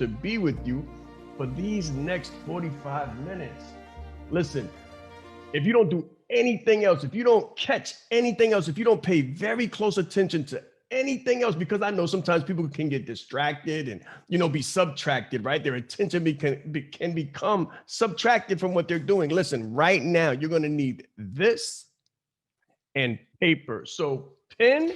to be with you for these next 45 minutes. Listen, if you don't do anything else, if you don't catch anything else, if you don't pay very close attention to anything else, because I know sometimes people can get distracted and, be subtracted, right? Their attention can become subtracted from what they're doing. Listen, right now, you're going to need this and paper. So pen,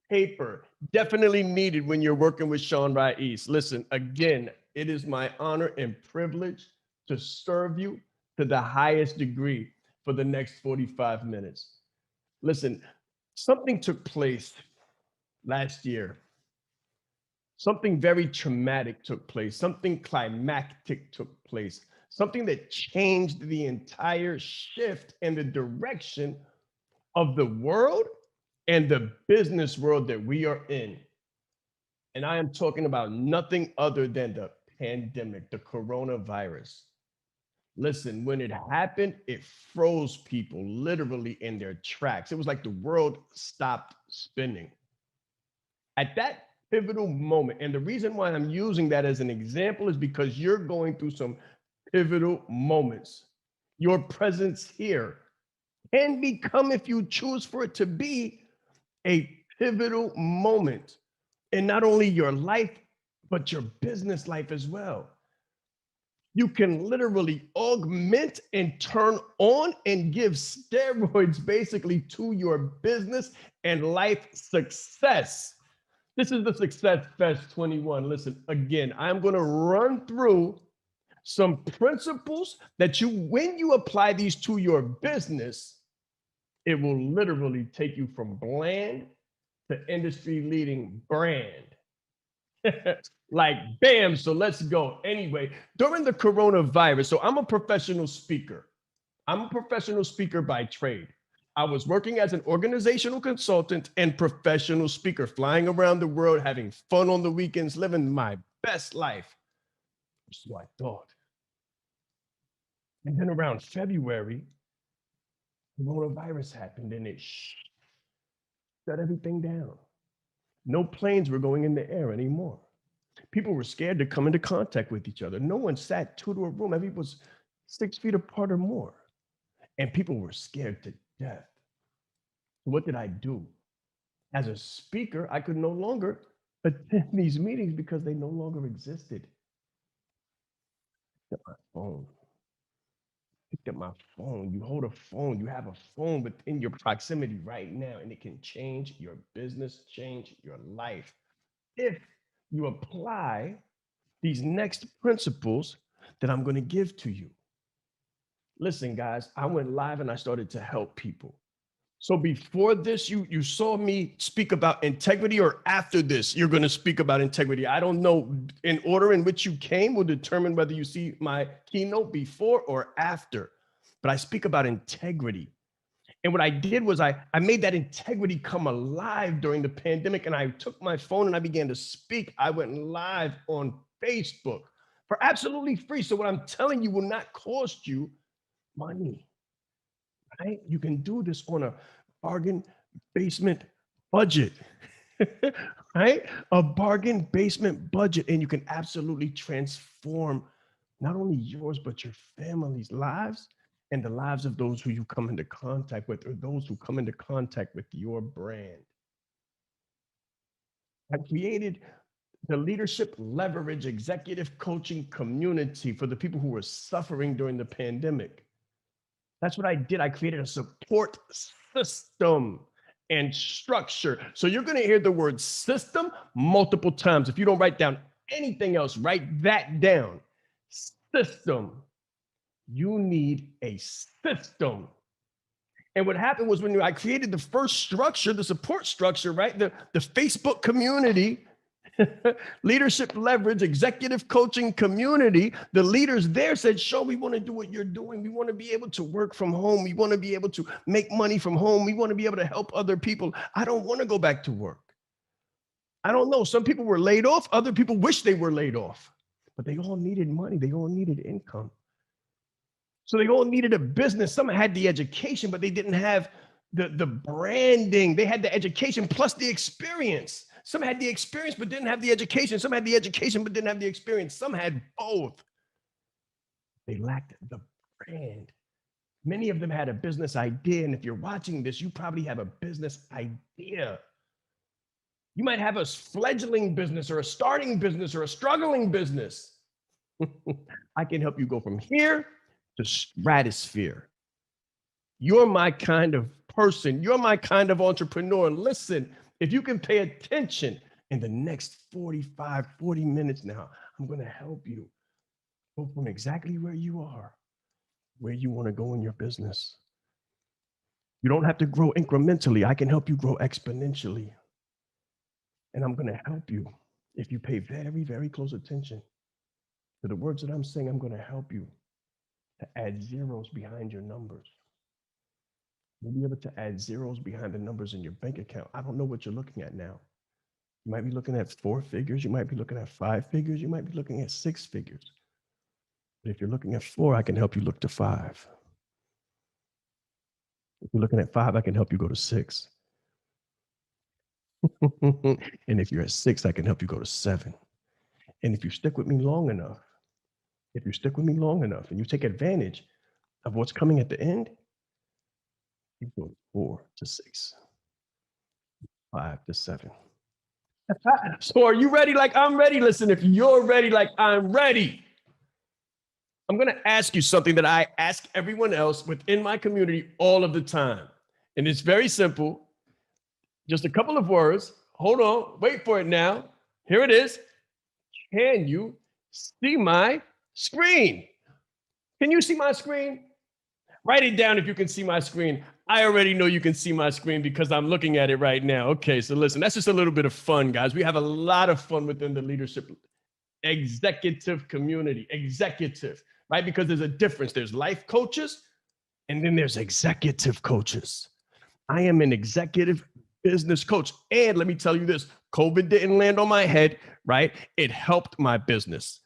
paper, definitely needed when you're working with Sean Rais. Listen, again, it is my honor and privilege to serve you to the highest degree for the next 45 minutes. Listen, something took place last year. Something very traumatic took place. Something climactic took place. Something that changed the entire shift and the direction of the world and the business world that we are in. And I am talking about nothing other than the pandemic, the coronavirus. Listen, when it happened, it froze people literally in their tracks. It was like the world stopped spinning. At that pivotal moment, and the reason why I'm using that as an example is because you're going through some pivotal moments. Your presence here can become, if you choose for it to be, a pivotal moment in not only your life, but your business life as well. You can literally augment and turn on and give steroids basically to your business and life success. This is the Success Fest 21. Listen, again, I'm going to run through some principles that when you apply these to your business, it will literally take you from bland to industry leading brand. Like, bam, so let's go. Anyway, during the coronavirus, so I'm a professional speaker. I'm a professional speaker by trade. I was working as an organizational consultant and professional speaker, flying around the world, having fun on the weekends, living my best life. So I thought. And then around February, coronavirus happened and it shut everything down. No planes were going in the air anymore. People were scared to come into contact with each other. No one sat two to a room. Everyone was 6 feet apart or more. And people were scared to death. So what did I do? As a speaker, I could no longer attend these meetings because they no longer existed. Picked up my phone. Picked up my phone. You hold a phone. You have a phone within your proximity right now, and it can change your business, change your life. If you apply these next principles that I'm going to give to you. Listen, guys, I went live and I started to help people. So before this, you saw me speak about integrity, or after this, you're going to speak about integrity. I don't know. In order in which you came will determine whether you see my keynote before or after. But I speak about integrity. And what I did was I made that integrity come alive during the pandemic, and I took my phone and I began to speak. I went live on Facebook for absolutely free. So what I'm telling you will not cost you money, right? You can do this on a bargain basement budget, right? A bargain basement budget, and you can absolutely transform not only yours, but your family's lives and the lives of those who you come into contact with, or those who come into contact with your brand. I created the Leadership Leverage Executive Coaching Community for the people who were suffering during the pandemic. That's what I did. I created a support system and structure. So you're going to hear the word system multiple times. If you don't write down anything else, write that down. System. You need a system. And what happened was when I created the first structure, the support structure, right? The Facebook community, Leadership Leverage Executive Coaching Community, the leaders there said, "Show, we want to do what you're doing. We want to be able to work from home. We want to be able to make money from home. We want to be able to help other people. I don't want to go back to work." I don't know. Some people were laid off. Other people wish they were laid off, but they all needed money. They all needed income. So they all needed a business. Some had the education, but they didn't have the branding. They had the education plus the experience. Some had the experience but didn't have the education. Some had the education but didn't have the experience. Some had both. They lacked the brand. Many of them had a business idea. And if you're watching this, you probably have a business idea. You might have a fledgling business or a starting business or a struggling business. I can help you go from here to stratosphere. You're my kind of person. You're my kind of entrepreneur. Listen, if you can pay attention in the next 40 minutes now, I'm going to help you go from exactly where you are, where you want to go in your business. You don't have to grow incrementally. I can help you grow exponentially. And I'm going to help you if you pay very, very close attention to the words that I'm saying. I'm going to help you to add zeros behind your numbers. You'll be able to add zeros behind the numbers in your bank account. I don't know what you're looking at now. You might be looking at 4 figures. You might be looking at 5 figures. You might be looking at 6 figures. But if you're looking at 4, I can help you look to 5. If you're looking at 5, I can help you go to 6. And if you're at 6, I can help you go to 7. And if you stick with me long enough, and you take advantage of what's coming at the end, you go 4 to 6, 5 to 7. So are you ready like I'm ready? Listen, if you're ready like I'm ready, I'm going to ask you something that I ask everyone else within my community all of the time. And it's very simple. Just a couple of words. Hold on. Wait for it now. Here it is. Can you see my screen? Can you see my screen? Write it down if you can see my screen. I already know you can see my screen because I'm looking at it right now. Okay, so listen, that's just a little bit of fun, guys. We have a lot of fun within the leadership executive community. Executive, right? Because there's a difference. There's life coaches, and then there's executive coaches. I am an executive business coach. And let me tell you this, COVID didn't land on my head, right? It helped my business.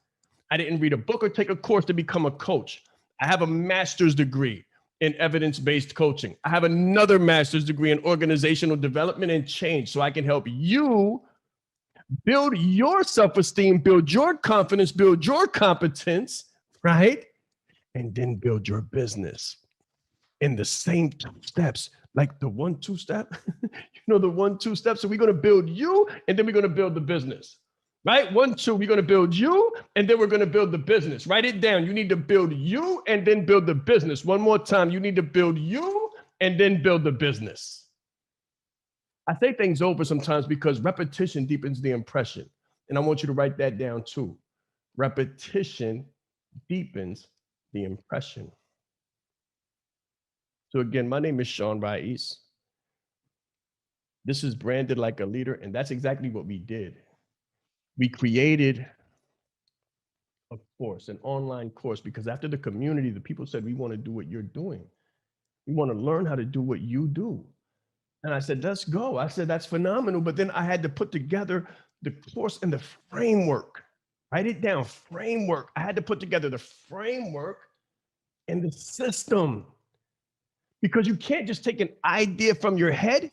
I didn't read a book or take a course to become a coach. I have a master's degree in evidence-based coaching. I have another master's degree in organizational development and change, so I can help you build your self-esteem, build your confidence, build your competence, right? And then build your business in the same 2 steps, like the 1-2 step. The 1-2 steps. So we're going to build you, and then we're going to build the business. Right? 1, 2, we're going to build you, and then we're going to build the business. Write it down. You need to build you and then build the business. One more time. You need to build you and then build the business. I say things over sometimes because repetition deepens the impression. And I want you to write that down too. Repetition deepens the impression. So again, my name is Sean Rais. This is Branded Like a Leader, and that's exactly what we did. We created a course, an online course, because after the community, the people said, we want to do what you're doing. We want to learn how to do what you do. And I said, let's go. I said, that's phenomenal. But then I had to put together the course and the framework. Write it down, framework. I had to put together the framework and the system. Because you can't just take an idea from your head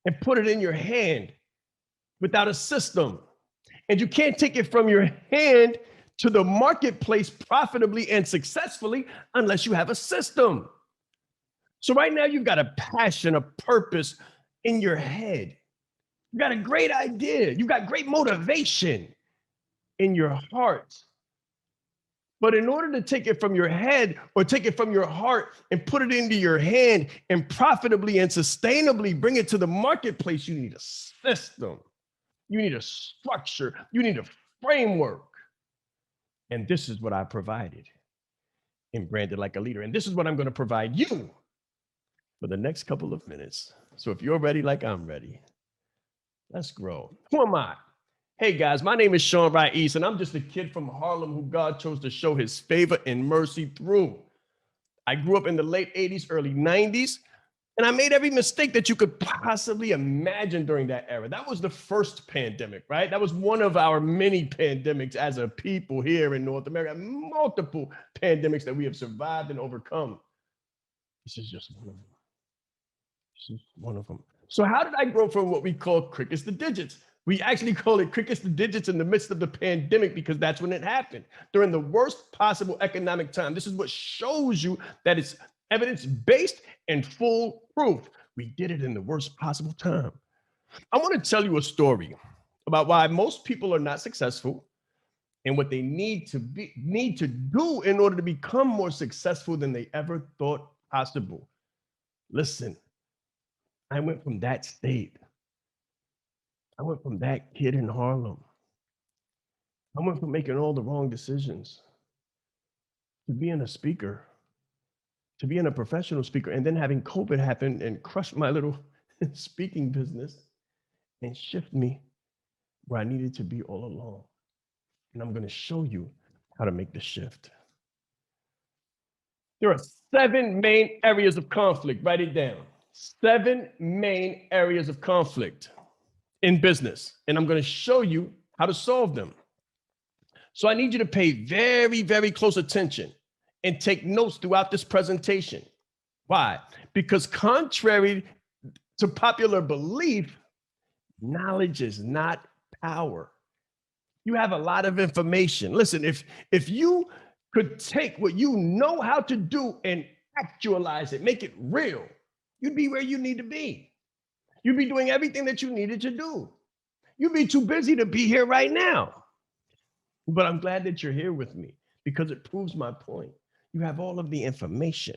and put it in your hand without a system. And you can't take it from your hand to the marketplace profitably and successfully unless you have a system. So right now you've got a passion, a purpose in your head. You've got a great idea. You've got great motivation in your heart. But in order to take it from your head or take it from your heart and put it into your hand and profitably and sustainably bring it to the marketplace, you need a system. You need a structure. You need a framework. And this is what I provided in Branded Like a Leader. And this is what I'm going to provide you for the next couple of minutes. So if you're ready like I'm ready, let's grow. Who am I? Hey guys, my name is Sean Rais, and I'm just a kid from Harlem who God chose to show his favor and mercy through. I grew up in the late 80s, early 90s, and I made every mistake that you could possibly imagine during that era. That was the first pandemic, right? That was one of our many pandemics as a people here in North America, multiple pandemics that we have survived and overcome. This is just one of them. This is one of them. So how did I grow from what we call crickets to digits? We actually call it crickets to digits in the midst of the pandemic because that's when it happened, during the worst possible economic time. This is what shows you that it's evidence-based and foolproof. We did it in the worst possible time. I want to tell you a story about why most people are not successful and what they need to do in order to become more successful than they ever thought possible. Listen, I went from that state. I went from that kid in Harlem. I went from making all the wrong decisions to being a speaker, to being a professional speaker, and then having COVID happen and crush my little speaking business and shift me where I needed to be all along. And I'm going to show you how to make the shift. There are 7 main areas of conflict. Write it down. 7 main areas of conflict in business. And I'm going to show you how to solve them. So I need you to pay very, very close attention and take notes throughout this presentation. Why? Because contrary to popular belief, knowledge is not power. You have a lot of information. Listen, if you could take what you know how to do and actualize it, make it real, you'd be where you need to be. You'd be doing everything that you needed to do. You'd be too busy to be here right now. But I'm glad that you're here with me because it proves my point. You have all of the information,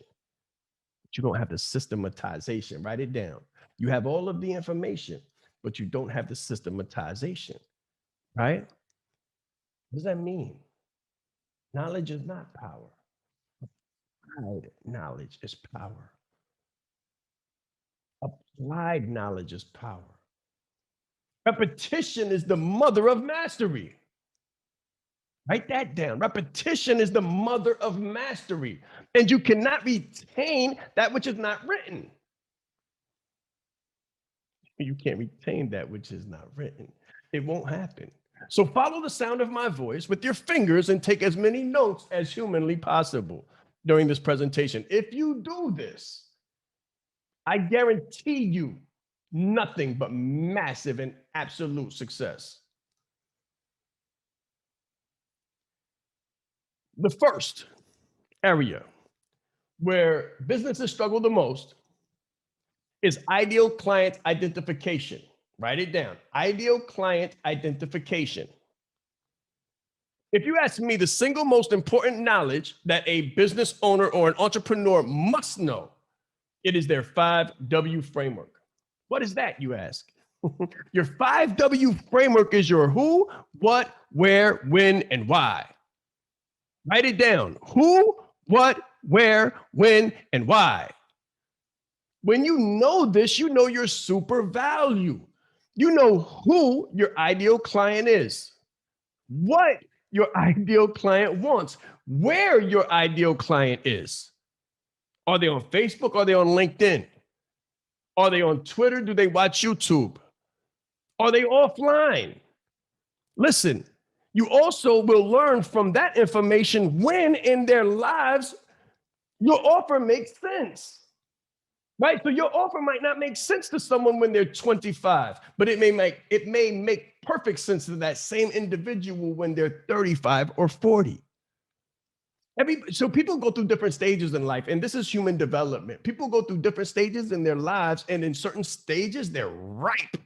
but you don't have the systematization. Write it down. You have all of the information, but you don't have the systematization, right? What does that mean? Knowledge is not power. Applied knowledge is power. Applied knowledge is power. Repetition is the mother of mastery. Write that down. Repetition is the mother of mastery. And you cannot retain that which is not written. You can't retain that which is not written. It won't happen. So follow the sound of my voice with your fingers and take as many notes as humanly possible during this presentation. If you do this, I guarantee you nothing but massive and absolute success. The first area where businesses struggle the most is ideal client identification. Write it down. Ideal client identification. If you ask me the single most important knowledge that a business owner or an entrepreneur must know, it is their 5W framework. What is that, you ask? Your 5W framework is your who, what, where, when, and why. Write it down. Who, what, where, when, and why. When you know this, you know your super value. You know who your ideal client is, what your ideal client wants, where your ideal client is. Are they on Facebook? Are they on LinkedIn? Are they on Twitter? Do they watch YouTube? Are they offline? Listen, you also will learn from that information when in their lives your offer makes sense. Right? So your offer might not make sense to someone when they're 25, but it may make perfect sense to that same individual when they're 35 or 40. So people go through different stages in life, and this is human development. People go through different stages in their lives, and in certain stages, they're ripe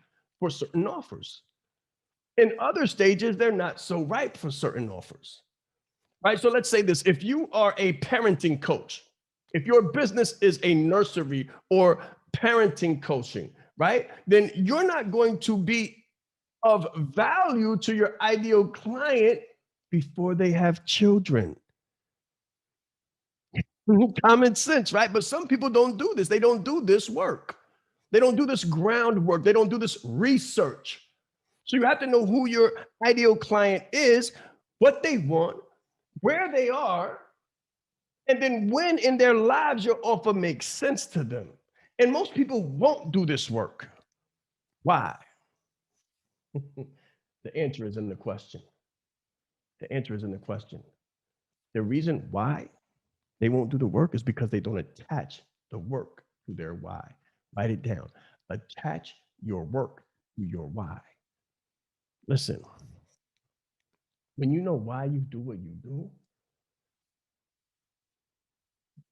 for certain offers. In other stages, they're not so ripe for certain offers. Right? So let's say this. If you are a parenting coach, if your business is a nursery or parenting coaching, right, then you're not going to be of value to your ideal client before they have children. Common sense, right? But some people don't do this. They don't do this work. They don't do this groundwork. They don't do this research. So you have to know who your ideal client is, what they want, where they are, and then when in their lives your offer makes sense to them. And most people won't do this work. Why? The answer is in the question. The answer is in the question. The reason why they won't do the work is because they don't attach the work to their why. Write it down. Attach your work to your why. Listen, when you know why you do what you do,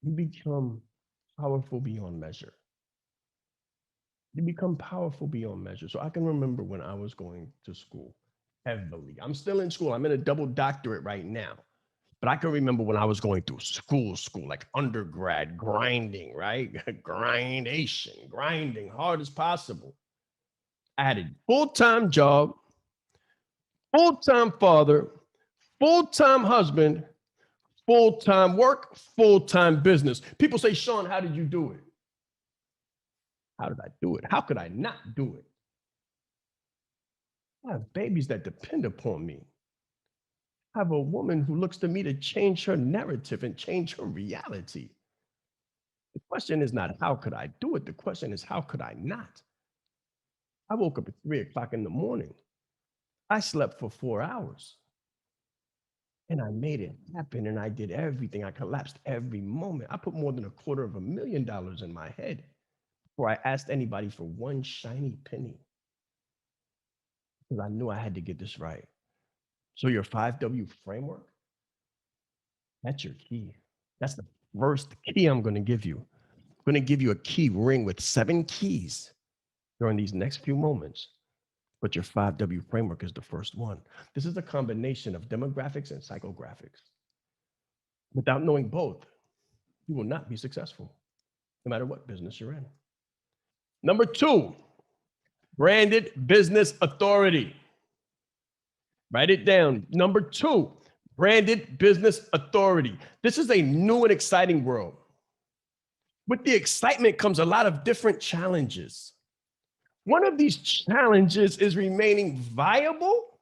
you become powerful beyond measure. You become powerful beyond measure. So I can remember when I was going to school heavily. I'm still in school. I'm in a double doctorate right now. But I can remember when I was going through school, like undergrad, grinding, right? Grinding hard as possible. I had a full-time job, full-time father, full-time husband, full-time work, full-time business. People say, Sean, how did you do it? How did I do it? How could I not do it? I have babies that depend upon me. I have a woman who looks to me to change her narrative and change her reality. The question is not how could I do it? The question is how could I not? I woke up at 3 o'clock in the morning. I slept for 4 hours and I made it happen and I did everything. I collapsed every moment. I put more than $250,000 in my head before I asked anybody for one shiny penny because I knew I had to get this right. So your 5W framework, that's your key. That's the first key I'm going to give you. I'm going to give you a key ring with 7 keys during these next few moments. But your 5W framework is the first one. This is a combination of demographics and psychographics. Without knowing both, you will not be successful, no matter what business you're in. Number 2, branded business authority. Write it down. Number 2, branded business authority. This is a new and exciting world. With the excitement comes a lot of different challenges. One of these challenges is remaining viable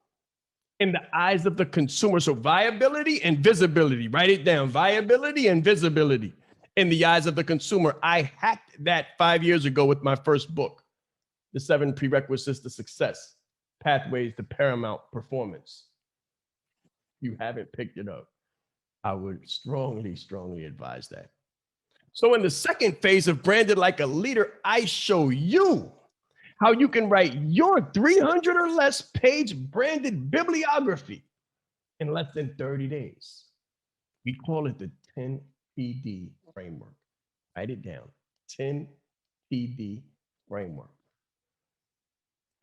in the eyes of the consumer. So viability and visibility, write it down. Viability and visibility in the eyes of the consumer. I hacked that 5 years ago with my first book, The 7 Prerequisites to Success, Pathways to Paramount Performance. If you haven't picked it up, I would strongly advise that. So in the second phase of Branded Like a Leader, I show you how you can write your 300 or less page branded bibliography in less than 30 days. We call it the 10PD framework. Write it down. 10PD framework.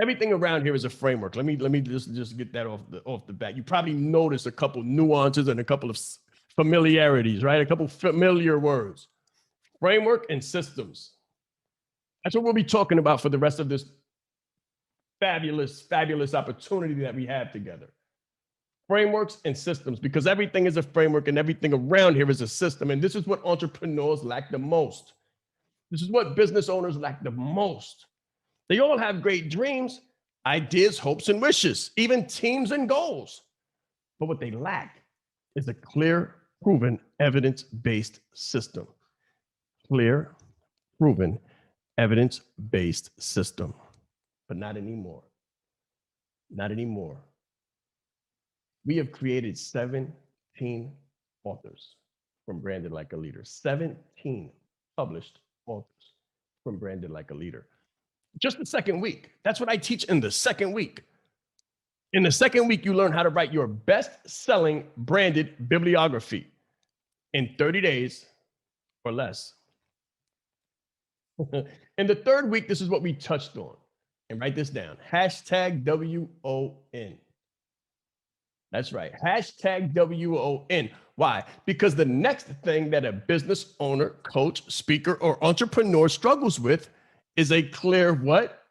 Everything around here is a framework. Let me just get that off the bat. You probably notice a couple nuances and a couple of familiarities, right? A couple familiar words. Framework and systems. That's what we'll be talking about for the rest of this fabulous opportunity that we have together. Frameworks and systems, because everything is a framework and everything around here is a system. And this is what entrepreneurs lack the most. This is what business owners lack the most. They all have great dreams, ideas, hopes, and wishes, even teams and goals. But what they lack is a clear, proven, evidence-based system. Clear, proven, evidence-based system. But not anymore. Not anymore. We have created 17 authors from Branded Like a Leader. 17 published authors from Branded Like a Leader. Just the second week. That's what I teach in the second week. In the second week, you learn how to write your best-selling branded bibliography in 30 days or less. In the third week, this is what we touched on. And write this down. Hashtag WON. That's right. Hashtag WON. Why? Because the next thing that a business owner, coach, speaker, or entrepreneur struggles with is a clear what?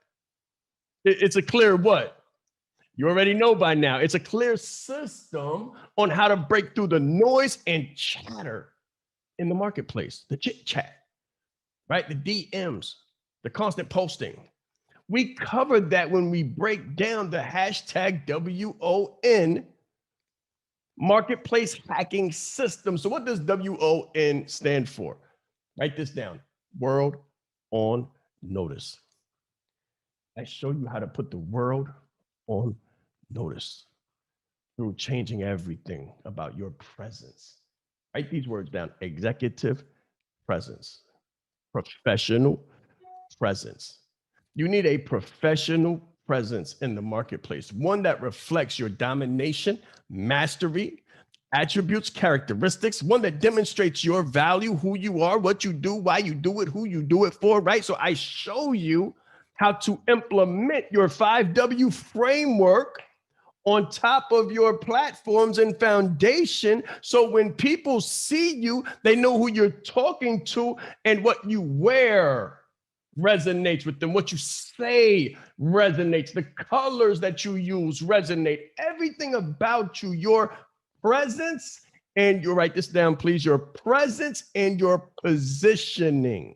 It's a clear what? You already know by now. It's a clear system on how to break through the noise and chatter in the marketplace, the chit chat, right? The DMs, the constant posting. We covered that when we break down the hashtag WON marketplace hacking system. So what does WON stand for? Write this down. World on notice. I show you how to put the world on notice through changing everything about your presence. Write these words down. Executive presence, professional presence. You need a professional presence in the marketplace, one that reflects your domination, mastery, attributes, characteristics, one that demonstrates your value, who you are, what you do, why you do it, who you do it for, right? So I show you how to implement your 5W framework on top of your platforms and foundation. So when people see you, they know who you're talking to, and what you wear resonates with them. What you say resonates. The colors that you use resonate. Everything about you, your presence, and you write this down, please, your presence and your positioning.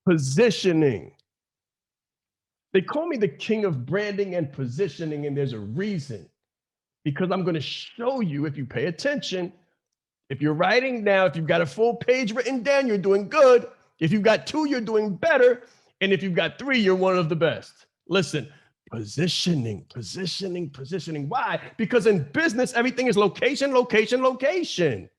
Positioning. They call me the king of branding and positioning, and there's a reason. Because I'm going to show you, if you pay attention, if you're writing now, if you've got a full page written down, you're doing good. If you've got 2, you're doing better. And if you've got 3, you're one of the best. Listen, positioning, positioning, positioning. Why? Because in business, everything is location, location, location.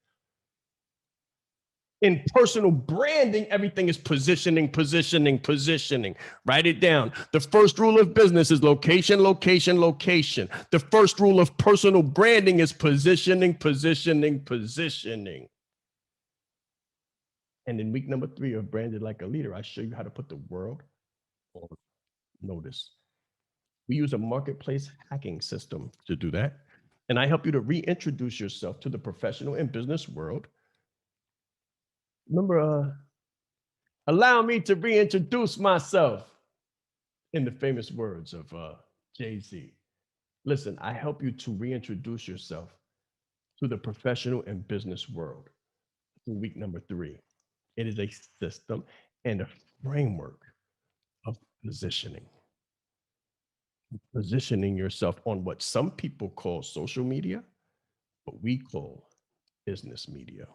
In personal branding, everything is positioning, positioning, positioning. Write it down. The first rule of business is location, location, location. The first rule of personal branding is positioning, positioning, positioning. And in week number 3 of Branded Like a Leader, I show you how to put the world on notice. We use a marketplace hacking system to do that. And I help you to reintroduce yourself to the professional and business world. Remember, allow me to reintroduce myself, in the famous words of Jay-Z. Listen, I help you to reintroduce yourself to the professional and business world in week number 3. It is a system and a framework of positioning. Positioning yourself on what some people call social media, but we call business media.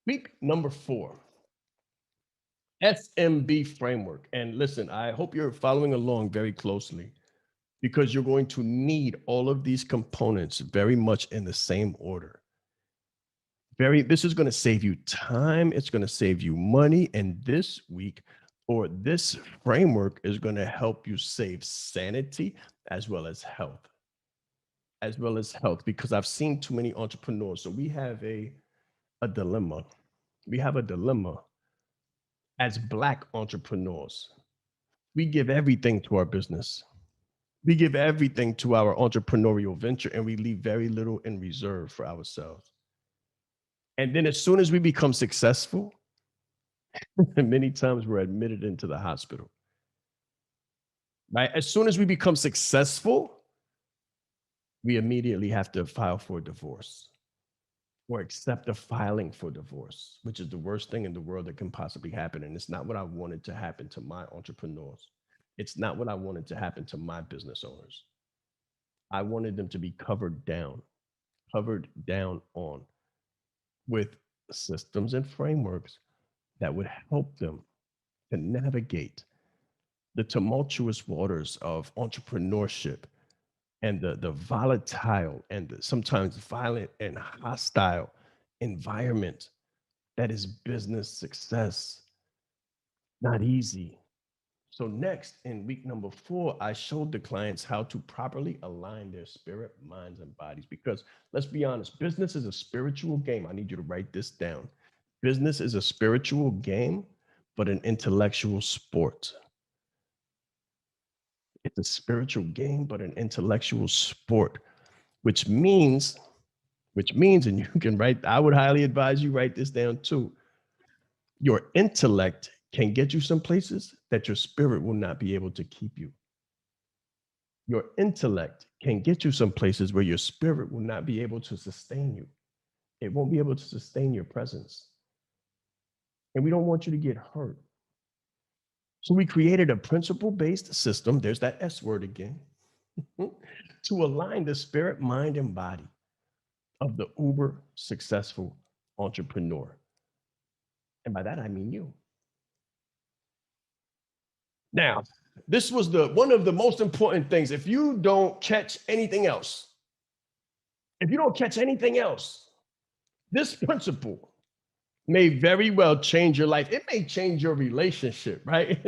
Week number 4, SMB framework. And listen, I hope you're following along very closely, because you're going to need all of these components very much in the same order. This is going to save you time. It's going to save you money. And this week, or this framework, is going to help you save sanity as well as health. Because I've seen too many entrepreneurs. So we have a dilemma. We have a dilemma as Black entrepreneurs. We give everything to our business. We give everything to our entrepreneurial venture, and we leave very little in reserve for ourselves. And then as soon as we become successful, many times we're admitted into the hospital. Right? As soon as we become successful, we immediately have to file for divorce or accept a filing for divorce, which is the worst thing in the world that can possibly happen. And it's not what I wanted to happen to my entrepreneurs. It's not what I wanted to happen to my business owners. I wanted them to be covered down on with systems and frameworks that would help them to navigate the tumultuous waters of entrepreneurship and the volatile and the sometimes violent and hostile environment that is business success. Not easy. So next, in week number 4, I showed the clients how to properly align their spirit, minds, and bodies. Because let's be honest, business is a spiritual game. I need you to write this down. Business is a spiritual game, but an intellectual sport. It's a spiritual game, but an intellectual sport, which means, and you can write, I would highly advise you write this down too. Your intellect can get you some places that your spirit will not be able to keep you. Your intellect can get you some places where your spirit will not be able to sustain you. It won't be able to sustain your presence. And we don't want you to get hurt. So we created a principle-based system, there's that S word again, to align the spirit, mind, and body of the uber successful entrepreneur. And by that, I mean you. Now, this was one of the most important things. If you don't catch anything else, this principle may very well change your life. It may change your relationship, right?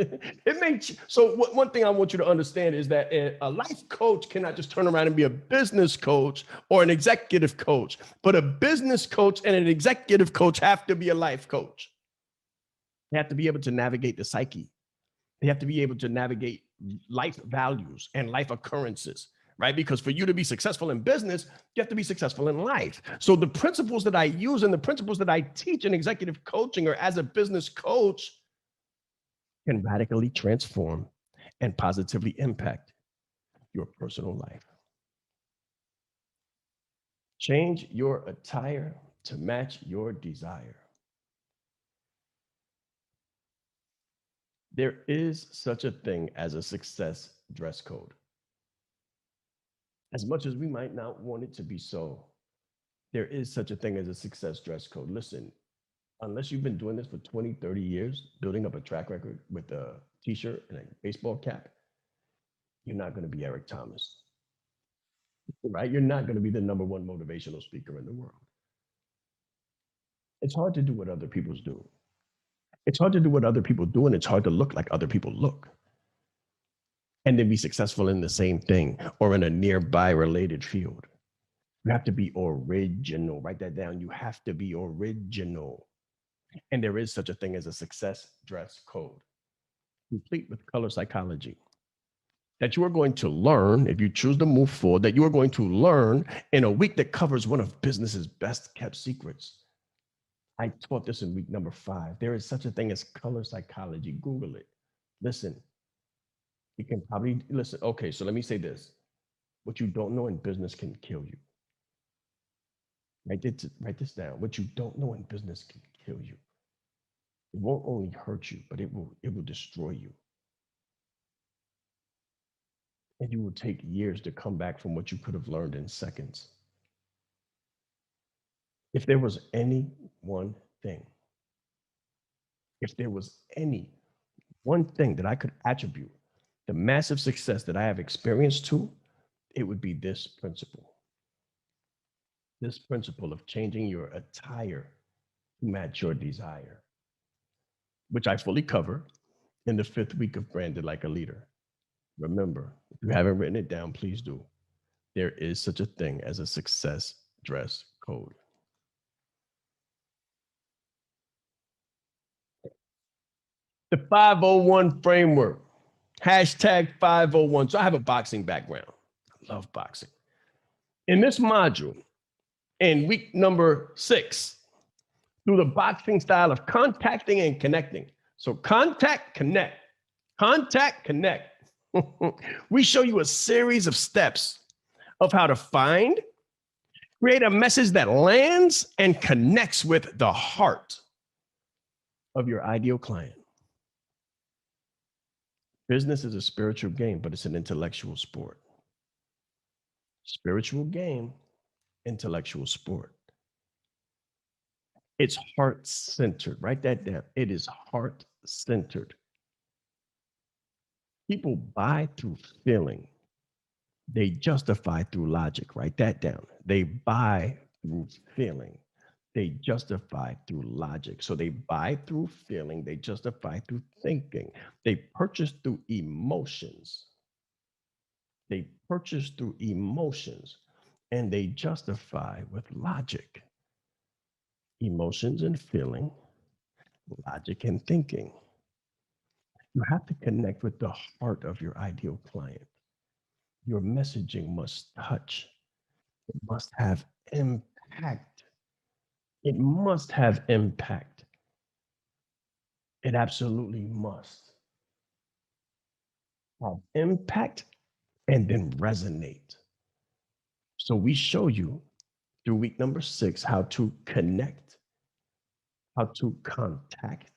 It may. So one thing I want you to understand is that a life coach cannot just turn around and be a business coach or an executive coach, but a business coach and an executive coach have to be a life coach. They have to be able to navigate the psyche. They have to be able to navigate life values and life occurrences, right? Because for you to be successful in business, you have to be successful in life. So the principles that I use and the principles that I teach in executive coaching or as a business coach can radically transform and positively impact your personal life. Change your attire to match your desire. There is such a thing as a success dress code. As much as we might not want it to be so, there is such a thing as a success dress code. Listen, unless you've been doing this for 20, 30 years, building up a track record with a t-shirt and a baseball cap, you're not going to be Eric Thomas, right? You're not going to be the number one motivational speaker in the world. It's hard to do what other people's do. It's hard to do what other people do, and it's hard to look like other people look and then be successful in the same thing or in a nearby related field. You have to be original. Write that down. You have to be original. And there is such a thing as a success dress code, complete with color psychology, that you are going to learn if you choose to move forward, that you are going to learn in a week that covers one of business's best kept secrets. I taught this in week number 5. There is such a thing as color psychology. Google it. Listen, you can probably listen. Okay, so let me say this. What you don't know in business can kill you. Write this down. What you don't know in business can kill you. It won't only hurt you, but it will destroy you. And you will take years to come back from what you could have learned in seconds. If there was any one thing, if there was any one thing that I could attribute the massive success that I have experienced to, it would be this principle. This principle of changing your attire to match your desire, which I fully cover in the 5th week of Branded Like a Leader. Remember, if you haven't written it down, please do. There is such a thing as a success dress code. The 501 framework, hashtag 501. So I have a boxing background. I love boxing. In this module, in week number 6, through the boxing style of contacting and connecting. So contact, connect, contact, connect. We show you a series of steps of how to find, create a message that lands and connects with the heart of your ideal client. Business is a spiritual game, but it's an intellectual sport. Spiritual game, intellectual sport. It's heart-centered. Write that down. It is heart-centered. People buy through feeling. They justify through logic. Write that down. They buy through feeling. They justify through logic. So they buy through feeling. They justify through thinking. They purchase through emotions. They purchase through emotions, and they justify with logic. Emotions and feeling, logic and thinking. You have to connect with the heart of your ideal client. Your messaging must touch. It must have impact. It must have impact. It absolutely must have impact and then resonate. So we show you through week number 6 how to connect, how to contact,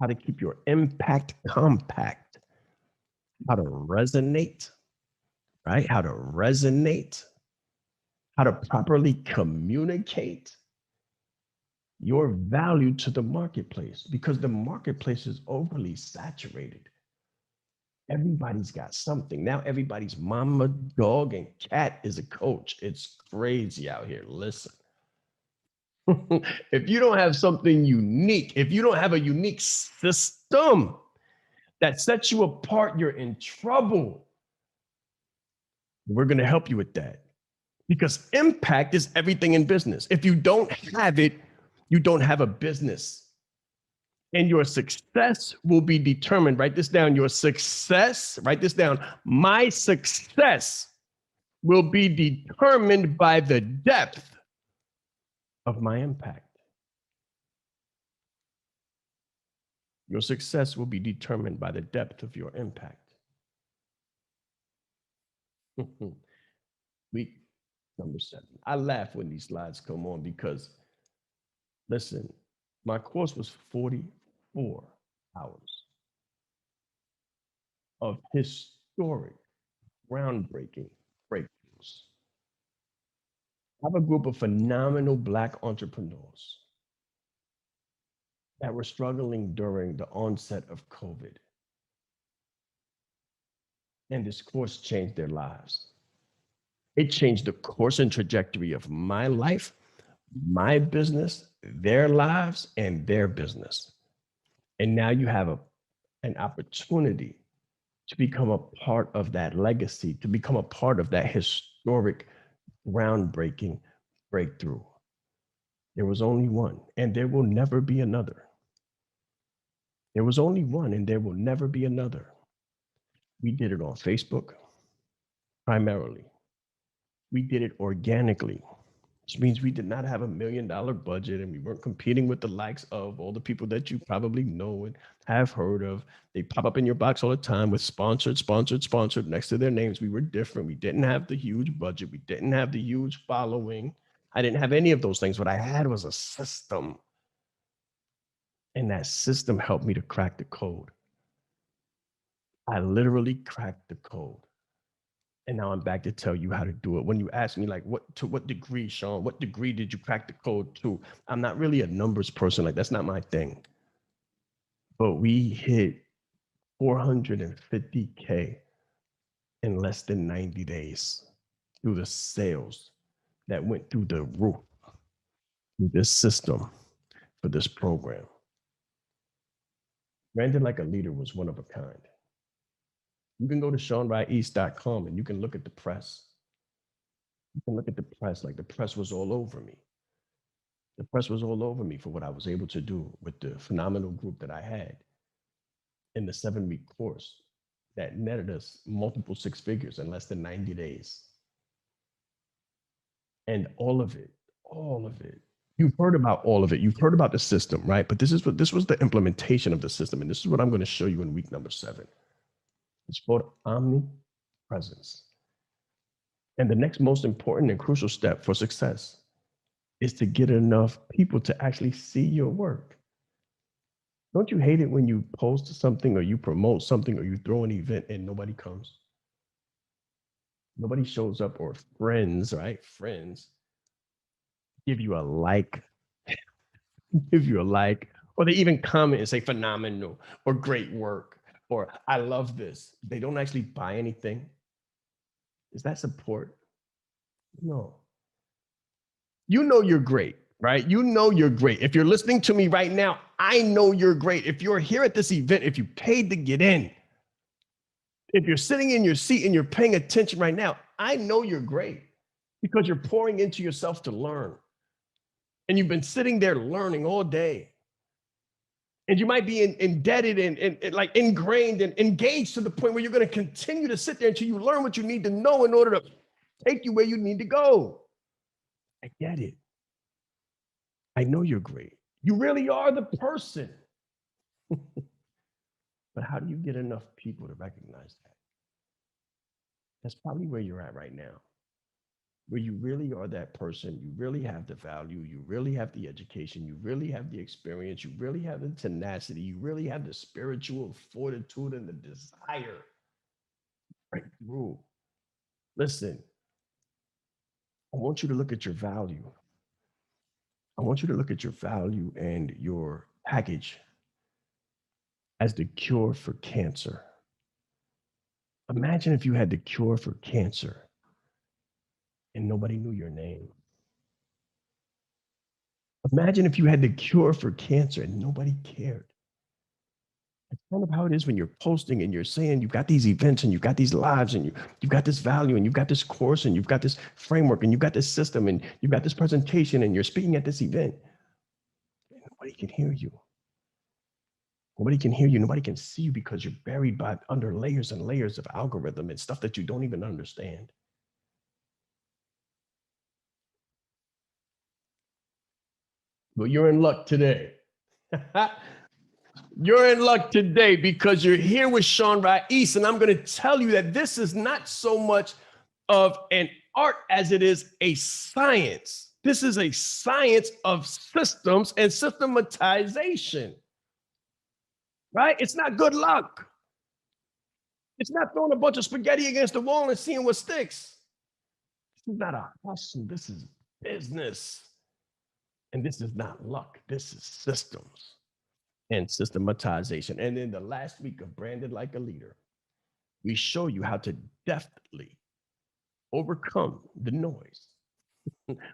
how to keep your impact compact, how to resonate, right? How to resonate, how to properly communicate your value to the marketplace, because the marketplace is overly saturated. Everybody's got something. Now everybody's mama, dog, and cat is a coach. It's crazy out here. Listen. If you don't have something unique, if you don't have a unique system that sets you apart, you're in trouble. We're going to help you with that because impact is everything in business. If you don't have it, you don't have a business. And your success will be determined. Write this down. Your success, write this down. My success will be determined by the depth of my impact. Your success will be determined by the depth of your impact. Week number 7. I laugh when these slides come on because, listen, my course was 44 hours of historic, groundbreaking breakthroughs. I have a group of phenomenal Black entrepreneurs that were struggling during the onset of COVID. And this course changed their lives. It changed the course and trajectory of my life, my business, their lives, and their business. And now you have an opportunity to become a part of that legacy, to become a part of that historic, groundbreaking breakthrough. There was only one, and there will never be another. There was only one, and there will never be another. We did it on Facebook primarily. We did it organically, which means we did not have $1 million budget and we weren't competing with the likes of all the people that you probably know and have heard of. They pop up in your box all the time with sponsored, sponsored, sponsored next to their names. We were different. We didn't have the huge budget. We didn't have the huge following. I didn't have any of those things. What I had was a system. And that system helped me to crack the code. I literally cracked the code. And now I'm back to tell you how to do it. When you ask me, like, to what degree, Sean, what degree did you crack the code to? I'm not really a numbers person. Like, that's not my thing. But we hit 450K in less than 90 days through the sales that went through the roof, through this system for this program. Branded Like a Leader was one of a kind. You can go to SeanRyeEast.com and you can look at the press. You can look at the press, like the press was all over me. The press was all over me for what I was able to do with the phenomenal group that I had in the 7-week course that netted us multiple 6 figures in less than 90 days. And all of it, you've heard about all of it. You've heard about the system, right? But this was the implementation of the system. And this is what I'm going to show you in week number 7. It's called omnipresence. And the next most important and crucial step for success is to get enough people to actually see your work. Don't you hate it when you post something or you promote something or you throw an event and nobody comes? Nobody shows up, or friends, right? Friends give you a like, or they even comment and say phenomenal or great work or I love this. They don't actually buy anything. Is that support? No. You know you're great, right? You know you're great. If you're listening to me right now, I know you're great. If you're here at this event, if you paid to get in, if you're sitting in your seat and you're paying attention right now, I know you're great because you're pouring into yourself to learn. And you've been sitting there learning all day. And you might be indebted and like ingrained and engaged to the point where you're going to continue to sit there until you learn what you need to know in order to take you where you need to go. I get it. I know you're great. You really are the person. But how do you get enough people to recognize that? That's probably where you're at right now, where you really are that person. You really have the value. You really have the education. You really have the experience. You really have the tenacity. You really have the spiritual fortitude and the desire to break through. Listen, I want you to look at your value. I want you to look at your value and your package as the cure for cancer. Imagine if you had the cure for cancer and nobody knew your name. Imagine if you had the cure for cancer and nobody cared. It's kind of how it is when you're posting and you're saying you've got these events and you've got these lives and you've got this value and you've got this course and you've got this framework and you've got this system and you've got this presentation and you're speaking at this event. And nobody can hear you. Nobody can hear you. Nobody can see you because you're buried by under layers and layers of algorithm and stuff that you don't even understand. Well, you're in luck today. You're in luck today because you're here with Sean Rais, and I'm going to tell you that this is not so much of an art as it is a science. This is a science of systems and systematization, right? It's not good luck. It's not throwing a bunch of spaghetti against the wall and seeing what sticks. This is not a hustle. This is business. And this is not luck. This is systems and systematization. And in the last week of Branded Like a Leader, we show you how to deftly overcome the noise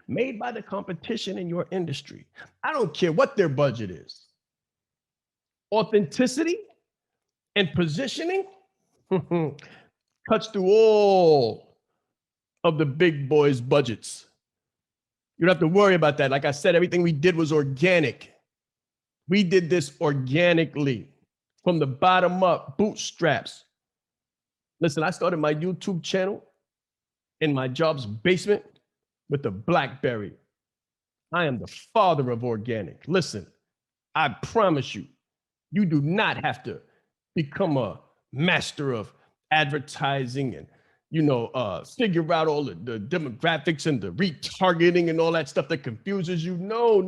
made by the competition in your industry. I don't care what their budget is. Authenticity and positioning cuts through all of the big boys' budgets. You don't have to worry about that. Like I said, everything we did was organic. We did this organically from the bottom up, bootstraps. Listen, I started my YouTube channel in my job's basement with a BlackBerry. I am the father of organic. Listen, I promise you, you do not have to become a master of advertising and figure out all the demographics and the retargeting and all that stuff that confuses you. No.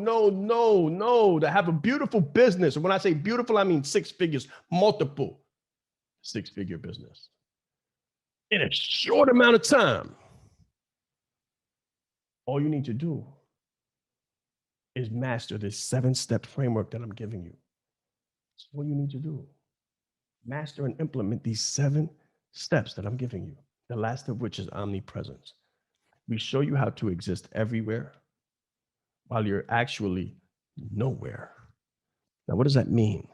To have a beautiful business, and when I say beautiful, I mean 6 figures, multiple 6-figure business in a short amount of time. All you need to do is master this 7-step framework that I'm giving you. That's all you need to do. Master and implement these 7 steps that I'm giving you. The last of which is omnipresence. We show you how to exist everywhere while you're actually nowhere. Now, what does that mean?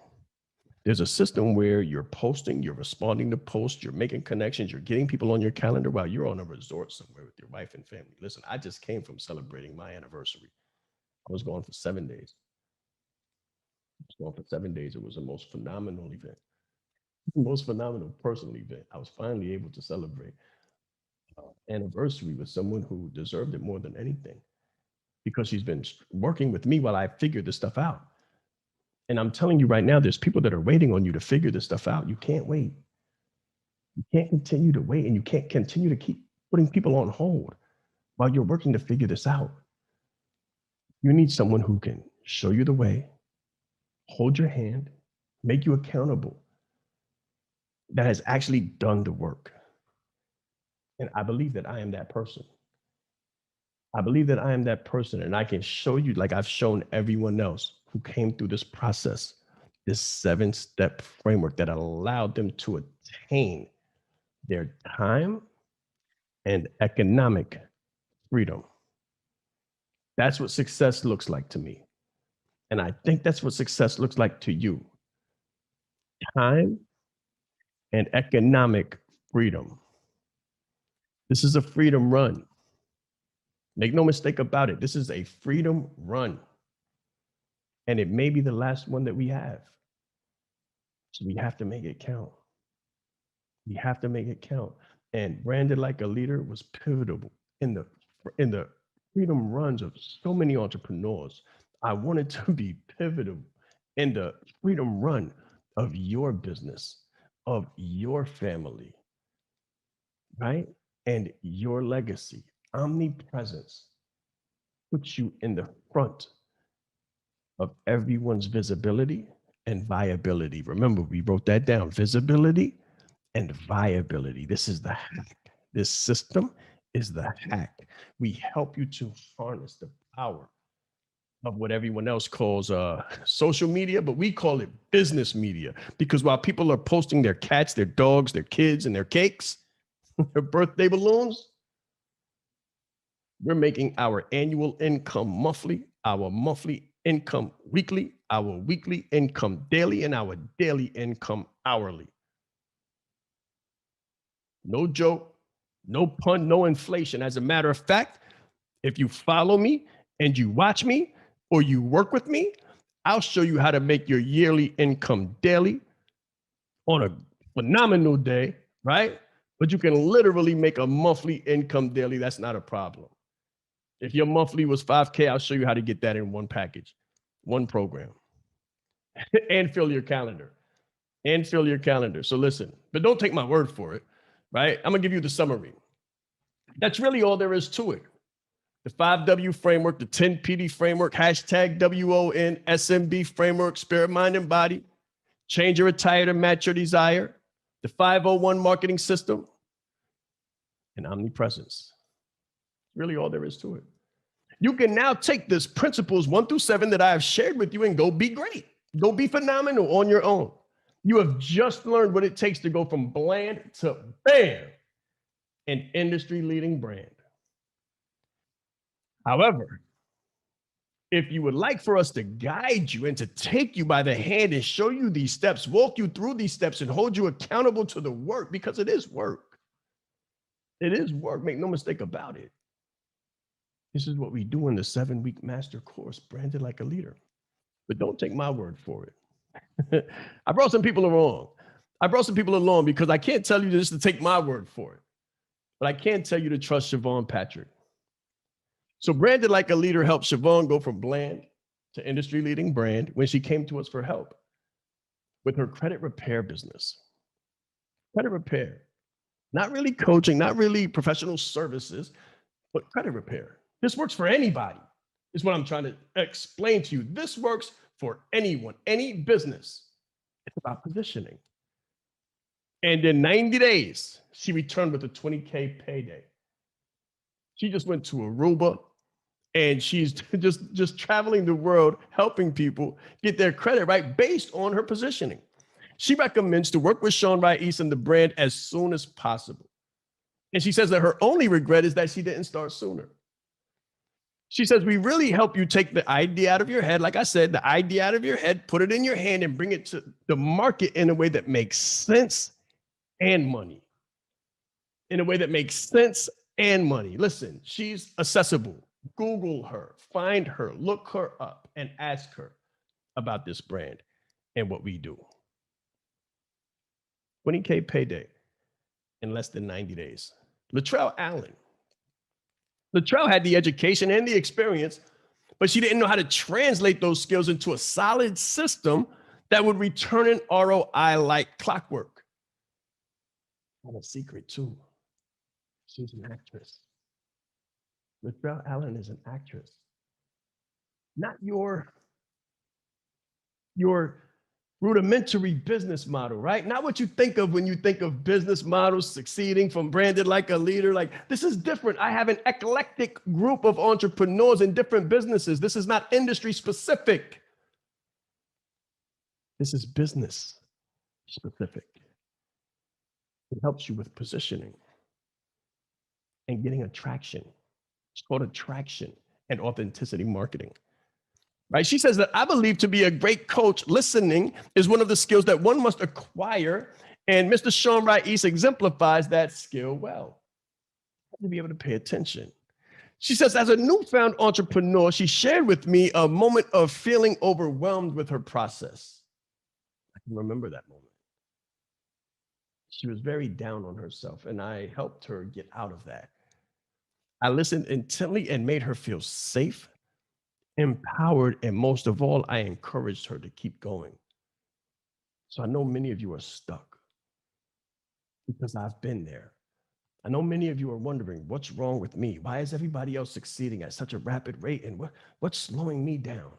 There's a system where you're posting, you're responding to posts, you're making connections, you're getting people on your calendar while you're on a resort somewhere with your wife and family. Listen, I just came from celebrating my anniversary. I was gone for 7 days. I was gone for 7 days. It was the most phenomenal event. Most phenomenal personal event. I was finally able to celebrate anniversary with someone who deserved it more than anything because she's been working with me while I figure this stuff out. And I'm telling you right now, there's people that are waiting on you to figure this stuff out. You can't wait. You can't continue to wait, and you can't continue to keep putting people on hold while you're working to figure this out. You need someone who can show you the way, hold your hand, make you accountable, that has actually done the work. And I believe that I am that person. I believe that I am that person, and I can show you, like I've shown everyone else who came through this process, this 7-step framework that allowed them to attain their time and economic freedom. That's what success looks like to me. And I think that's what success looks like to you. Time and economic freedom. This is a freedom run. Make no mistake about it. This is a freedom run. And it may be the last one that we have. So we have to make it count. We have to make it count. And Branded Like a Leader was pivotal in the freedom runs of so many entrepreneurs. I wanted to be pivotal in the freedom run of your business, of your family, right? And your legacy. Omnipresence puts you in the front of everyone's visibility and viability. Remember, we wrote that down: visibility and viability. This is the hack. This system is the hack. We help you to harness the power of what everyone else calls social media, but we call it business media, because while people are posting their cats, their dogs, their kids, and their cakes, their birthday balloons, we're making our annual income monthly our monthly income weekly, our weekly income daily, and our daily income hourly. No joke, no pun, no inflation. As a matter of fact, if you follow me and you watch me or you work with me, I'll show you how to make your yearly income daily on a phenomenal day, right? But you can literally make a monthly income daily. That's not a problem. If your monthly was 5K, I'll show you how to get that in one package, one program, and fill your calendar. And fill your calendar. So listen, but don't take my word for it, right? I'm gonna give you the summary. That's really all there is to it. The 5W framework, the 10PD framework, hashtag WON, SMB framework, spirit, mind, and body. Change your attire to match your desire. The 501 marketing system, and omnipresence. Really all there is to it. You can now take this principles 1 through 7 that I have shared with you and go be great. Go be phenomenal on your own. You have just learned what it takes to go from bland to bam, an industry leading brand. However, if you would like for us to guide you and to take you by the hand and show you these steps, walk you through these steps and hold you accountable to the work, because it is work. It is work. Make no mistake about it. This is what we do in the 7-week master course, Branded Like a Leader. But don't take my word for it. I brought some people along. I brought some people along because I can't tell you just to take my word for it, but I can tell you to trust Siobhan Patrick. So Branded Like a Leader helped Siobhan go from bland to industry leading brand when she came to us for help with her credit repair business. Credit repair, not really coaching, not really professional services, but credit repair. This works for anybody, is what I'm trying to explain to you. This works for anyone, any business. It's about positioning. And in 90 days, she returned with a 20K payday. She just went to Aruba and she's just traveling the world, helping people get their credit right based on her positioning. She recommends to work with Sean Rais and the brand as soon as possible. And she says that her only regret is that she didn't start sooner. She says, we really help you take the idea out of your head. Like I said, the idea out of your head, put it in your hand and bring it to the market in a way that makes sense and money. In a way that makes sense and money. Listen, she's accessible. Google her, find her, look her up, and ask her about this brand and what we do. 20K payday in less than 90 days. Latrell Allen. Latrell had the education and the experience, but she didn't know how to translate those skills into a solid system that would return an ROI like clockwork. And a secret too. She's an actress. Latrell Allen is an actress. Not your rudimentary business model, right? Not what you think of when you think of business models succeeding from Branded Like a Leader. Like, this is different. I have an eclectic group of entrepreneurs in different businesses. This is not industry specific. This is business specific. It helps you with positioning and getting attraction. It's called attraction and authenticity marketing. Right? She says that I believe to be a great coach, listening is one of the skills that one must acquire. And Mr. Sean Rais exemplifies that skill well. To be able to pay attention. She says, as a newfound entrepreneur, she shared with me a moment of feeling overwhelmed with her process. I can remember that moment. She was very down on herself, and I helped her get out of that. I listened intently and made her feel safe, empowered, and most of all, I encouraged her to keep going. So I know many of you are stuck because I've been there. I know many of you are wondering, what's wrong with me? Why is everybody else succeeding at such a rapid rate? And what's slowing me down?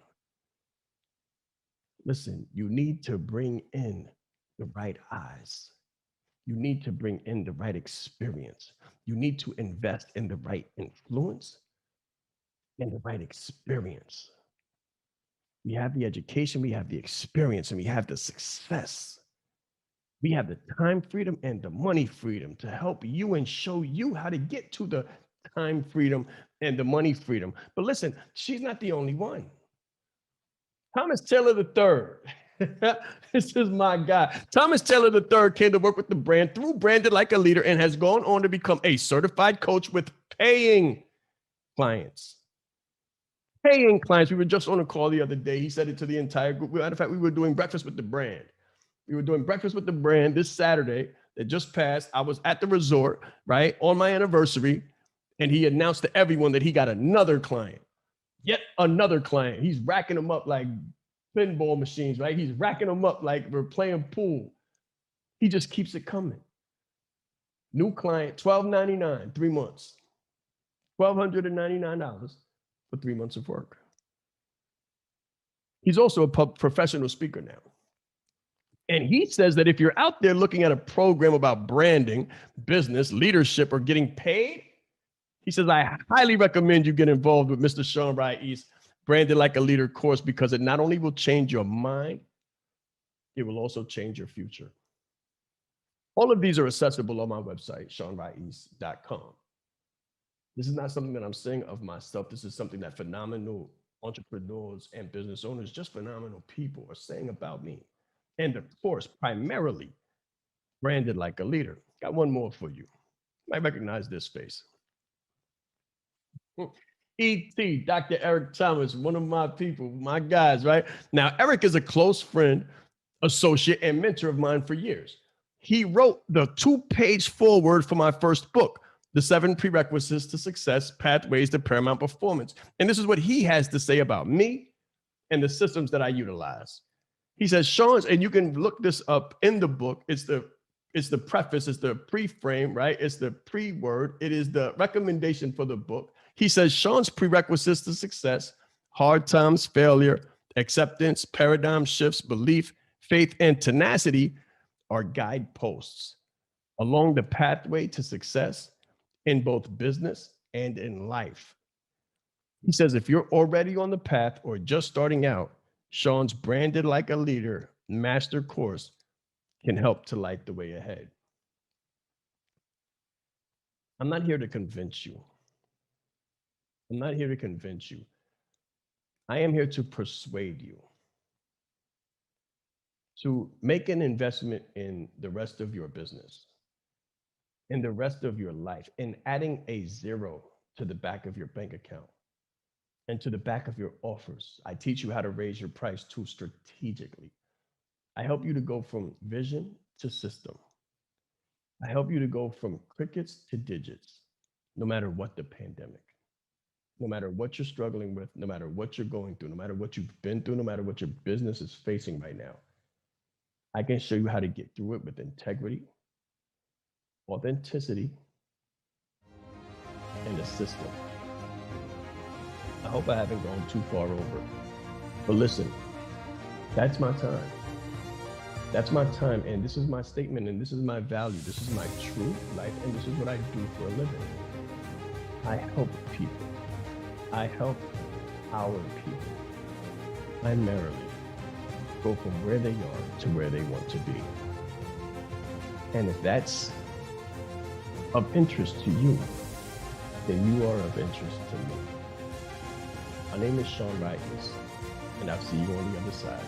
Listen, you need to bring in the right eyes. You need to bring in the right experience. You need to invest in the right influence and the right experience. We have the education, we have the experience, and we have the success. We have the time freedom and the money freedom to help you and show you how to get to the time freedom and the money freedom. But listen, she's not the only one. Thomas Taylor III. This is my guy. Thomas Taylor III came to work with the brand through Branded Like a Leader and has gone on to become a certified coach with paying clients. Paying clients. We were just on a call the other day. He said it to the entire group. Matter of fact, we were doing breakfast with the brand. We were doing breakfast with the brand this Saturday that just passed. I was at the resort, right, on my anniversary, and he announced to everyone that he got another client. Yet another client. He's racking them up like pinball machines, right? He's racking them up like we're playing pool. He just keeps it coming. New client, $12.99, 3 months. $1,299 for 3 months of work. He's also a professional speaker now. And he says that if you're out there looking at a program about branding, business, leadership, or getting paid, he says, I highly recommend you get involved with Mr. Sean Rais' Branded Like a Leader course, because it not only will change your mind, it will also change your future. All of these are accessible on my website, SeanRais.com. This is not something that I'm saying of myself. This is something that phenomenal entrepreneurs and business owners, just phenomenal people, are saying about me. And of course, primarily Branded Like a Leader. Got one more for you. You might recognize this face. E.T., Dr. Eric Thomas, one of my people, my guys, right? Now, Eric is a close friend, associate, and mentor of mine for years. He wrote the 2-page foreword for my first book, The 7 Prerequisites to Success, Pathways to Paramount Performance. And this is what he has to say about me and the systems that I utilize. He says, Sean, and you can look this up in the book. It's the preface, it's the pre-frame, right? It's the pre-word. It is the recommendation for the book. He says, Sean's prerequisites to success: hard times, failure, acceptance, paradigm shifts, belief, faith, and tenacity are guideposts along the pathway to success in both business and in life. He says, if you're already on the path or just starting out, Sean's Branded Like a Leader master course can help to light the way ahead. I'm not here to convince you. I'm not here to convince you. I am here to persuade you to make an investment in the rest of your business, in the rest of your life, in adding a 0 to the back of your bank account and to the back of your offers. I teach you how to raise your price too strategically. I help you to go from vision to system. I help you to go from crickets to digits, no matter what the pandemic, no matter what you're struggling with, no matter what you're going through, no matter what you've been through, no matter what your business is facing right now. I can show you how to get through it with integrity, authenticity, and a system. I hope I haven't gone too far over. But listen, that's my time. That's my time, and this is my statement, and this is my value. This is my true life, and this is what I do for a living. I help people. I help our people primarily go from where they are to where they want to be. And if that's of interest to you, then you are of interest to me. My name is Sean Rais, and I'll see you on the other side.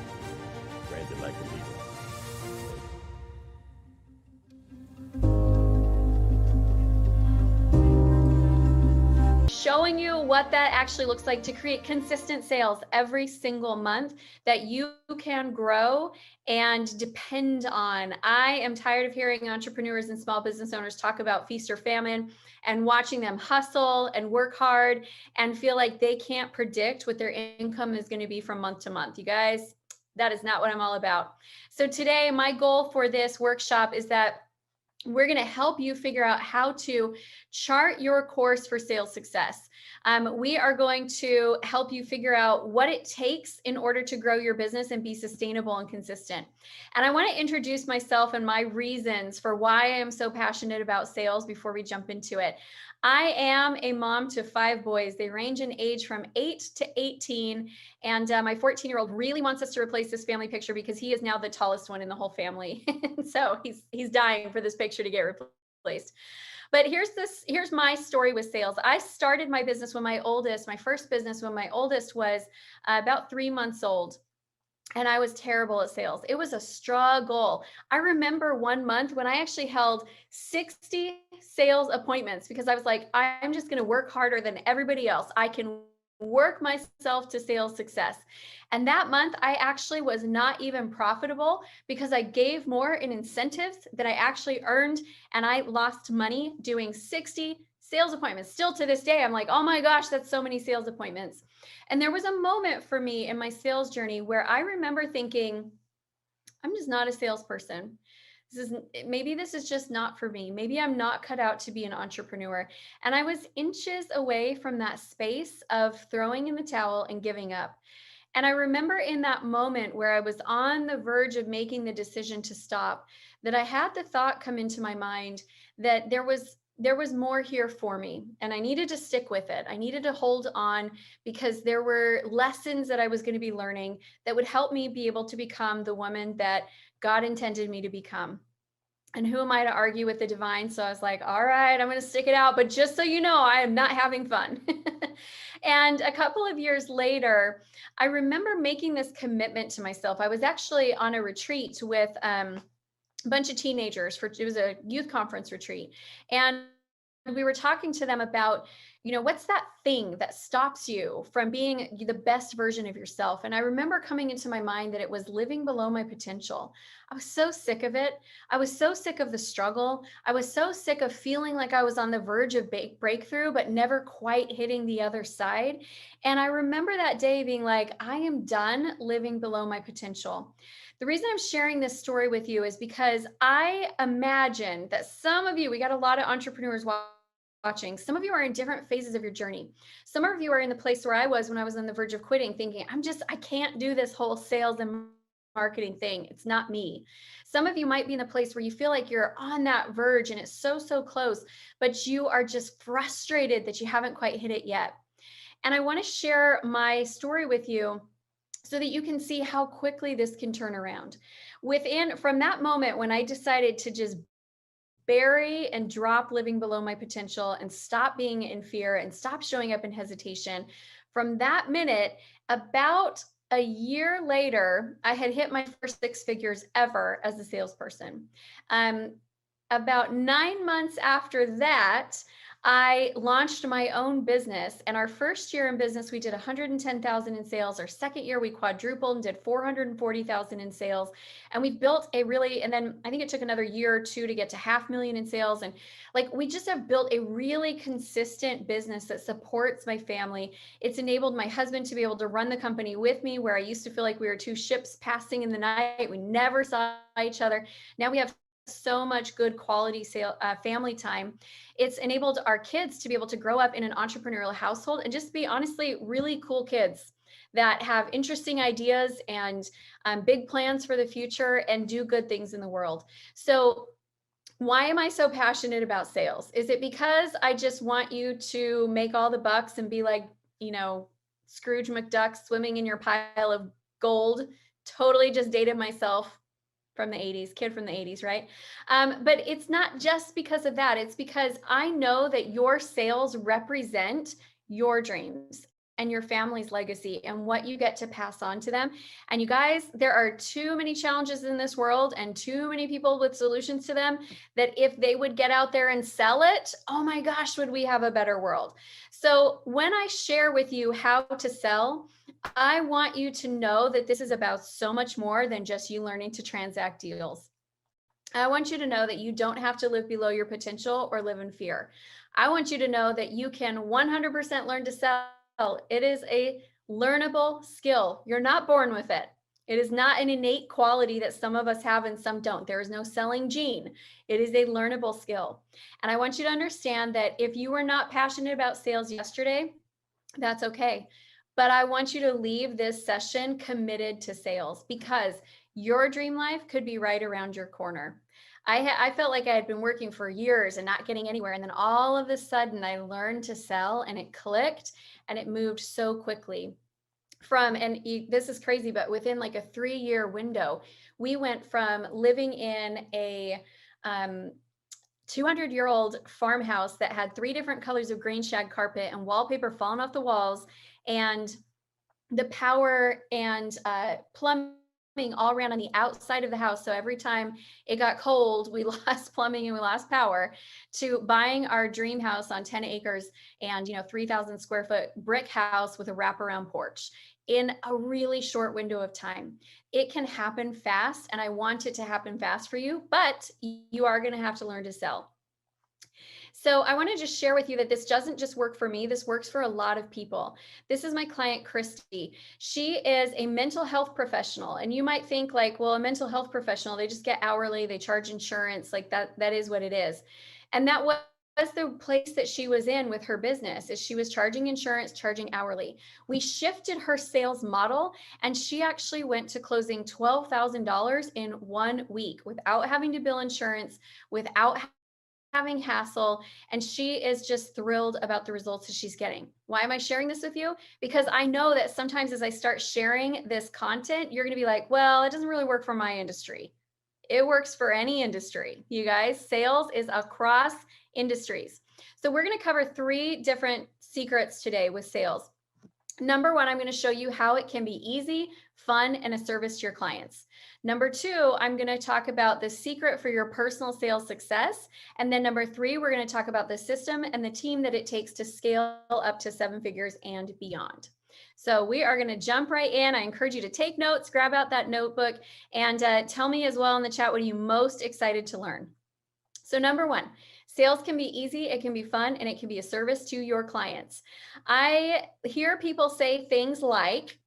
Branded Like a Leader. Showing you what that actually looks like to create consistent sales every single month that you can grow and depend on. I am tired of hearing entrepreneurs and small business owners talk about feast or famine and watching them hustle and work hard and feel like they can't predict what their income is going to be from month to month. You guys, that is not what I'm all about. So today, my goal for this workshop is that we're going to help you figure out how to chart your course for sales success. We are going to help you figure out what it takes in order to grow your business and be sustainable and consistent. And I want to introduce myself and my reasons for why I am so passionate about sales before we jump into it. I am a mom to 5 boys. They range in age from 8 to 18. And my 14-year-old really wants us to replace this family picture because he is now the tallest one in the whole family. So he's dying for this picture to get replaced. But here's my story with sales. I started my business when my first business when my oldest was about 3 months old. And I was terrible at sales. It was a struggle. I remember one month when I actually held 60 sales appointments because I was like, I'm just going to work harder than everybody else. I can work myself to sales success. And that month, I actually was not even profitable because I gave more in incentives than I actually earned. And I lost money doing 60 sales appointments. Still to this day, I'm like, oh my gosh, that's so many sales appointments. And there was a moment for me in my sales journey where I remember thinking, I'm just not a salesperson. Maybe this is just not for me. Maybe I'm not cut out to be an entrepreneur. And I was inches away from that space of throwing in the towel and giving up. And I remember in that moment where I was on the verge of making the decision to stop, that I had the thought come into my mind that there was more here for me and I needed to stick with it. I needed to hold on because there were lessons that I was going to be learning that would help me be able to become the woman that God intended me to become. And who am I to argue with the divine? So I was like, all right, I'm going to stick it out. But just so you know, I am not having fun. And a couple of years later, I remember making this commitment to myself. I was actually on a retreat with a bunch of teenagers. It was a youth conference retreat. And we were talking to them about, what's that thing that stops you from being the best version of yourself? And I remember coming into my mind that it was living below my potential. I was so sick of it. I was so sick of the struggle. I was so sick of feeling like I was on the verge of breakthrough, but never quite hitting the other side. And I remember that day being like, I am done living below my potential. The reason I'm sharing this story with you is because I imagine that some of you, we got a lot of entrepreneurs watching. Some of you are in different phases of your journey. Some of you are in the place where I was when I was on the verge of quitting, thinking, I can't do this whole sales and marketing thing. It's not me. Some of you might be in a place where you feel like you're on that verge and it's so, so close, but you are just frustrated that you haven't quite hit it yet. And I want to share my story with you so that you can see how quickly this can turn around. From that moment when I decided to just bury and drop living below my potential and stop being in fear and stop showing up in hesitation, from that minute, about a year later, I had hit my first six figures ever as a salesperson. About 9 months after that, I launched my own business, and our first year in business, we did 110,000 in sales. Our second year, we quadrupled and did 440,000 in sales. And we built and then I think it took another year or two to get to 500,000 in sales. And we just have built a really consistent business that supports my family. It's enabled my husband to be able to run the company with me, where I used to feel like we were two ships passing in the night. We never saw each other. Now we have so much good quality family time. It's enabled our kids to be able to grow up in an entrepreneurial household and just be honestly really cool kids that have interesting ideas and big plans for the future and do good things in the world. So why am I so passionate about sales? Is it because I just want you to make all the bucks and be like, Scrooge McDuck swimming in your pile of gold? Totally just dated myself from the 80s, kid from the 80s, right? But it's not just because of that. It's because I know that your sales represent your dreams and your family's legacy and what you get to pass on to them. And you guys, there are too many challenges in this world and too many people with solutions to them that if they would get out there and sell it, oh my gosh, would we have a better world? So when I share with you how to sell, I want you to know that this is about so much more than just you learning to transact deals. I want you to know that you don't have to live below your potential or live in fear. I want you to know that you can 100% learn to sell. It is a learnable skill. You're not born with it. It is not an innate quality that some of us have and some don't. There is no selling gene. It is a learnable skill. And I want you to understand that if you were not passionate about sales yesterday, that's okay. But I want you to leave this session committed to sales because your dream life could be right around your corner. I felt like I had been working for years and not getting anywhere. And then all of a sudden I learned to sell and it clicked and it moved so quickly. This is crazy, but within like a 3-year window, we went from living in a 200-year-old farmhouse that had 3 different colors of green shag carpet and wallpaper falling off the walls, and the power and plumbing all ran on the outside of the house. So every time it got cold, we lost plumbing and we lost power, to buying our dream house on 10 acres and 3,000 square foot brick house with a wraparound porch in a really short window of time. It can happen fast, and I want it to happen fast for you, but you are going to have to learn to sell. So I want to just share with you that this doesn't just work for me. This works for a lot of people. This is my client, Christy. She is a mental health professional. And you might think like, well, a mental health professional, they just get hourly, they charge insurance, like that is what it is. And that was the place that she was in with her business, is she was charging insurance, charging hourly. We shifted her sales model, and she actually went to closing $12,000 in 1 week without having to bill insurance, without having hassle, and she is just thrilled about the results that she's getting. Why am I sharing this with you? Because I know that sometimes as I start sharing this content, you're going to be like, well, it doesn't really work for my industry. It works for any industry. You guys, sales is across industries. So we're going to cover 3 different secrets today with sales. Number 1, I'm going to show you how it can be easy, fun, and a service to your clients. Number 2, I'm going to talk about the secret for your personal sales success. And then number 3, we're going to talk about the system and the team that it takes to scale up to 7 figures and beyond. So we are going to jump right in. I encourage you to take notes, grab out that notebook, and tell me as well in the chat, what are you most excited to learn? So number 1, sales can be easy, it can be fun, and it can be a service to your clients. I hear people say things like,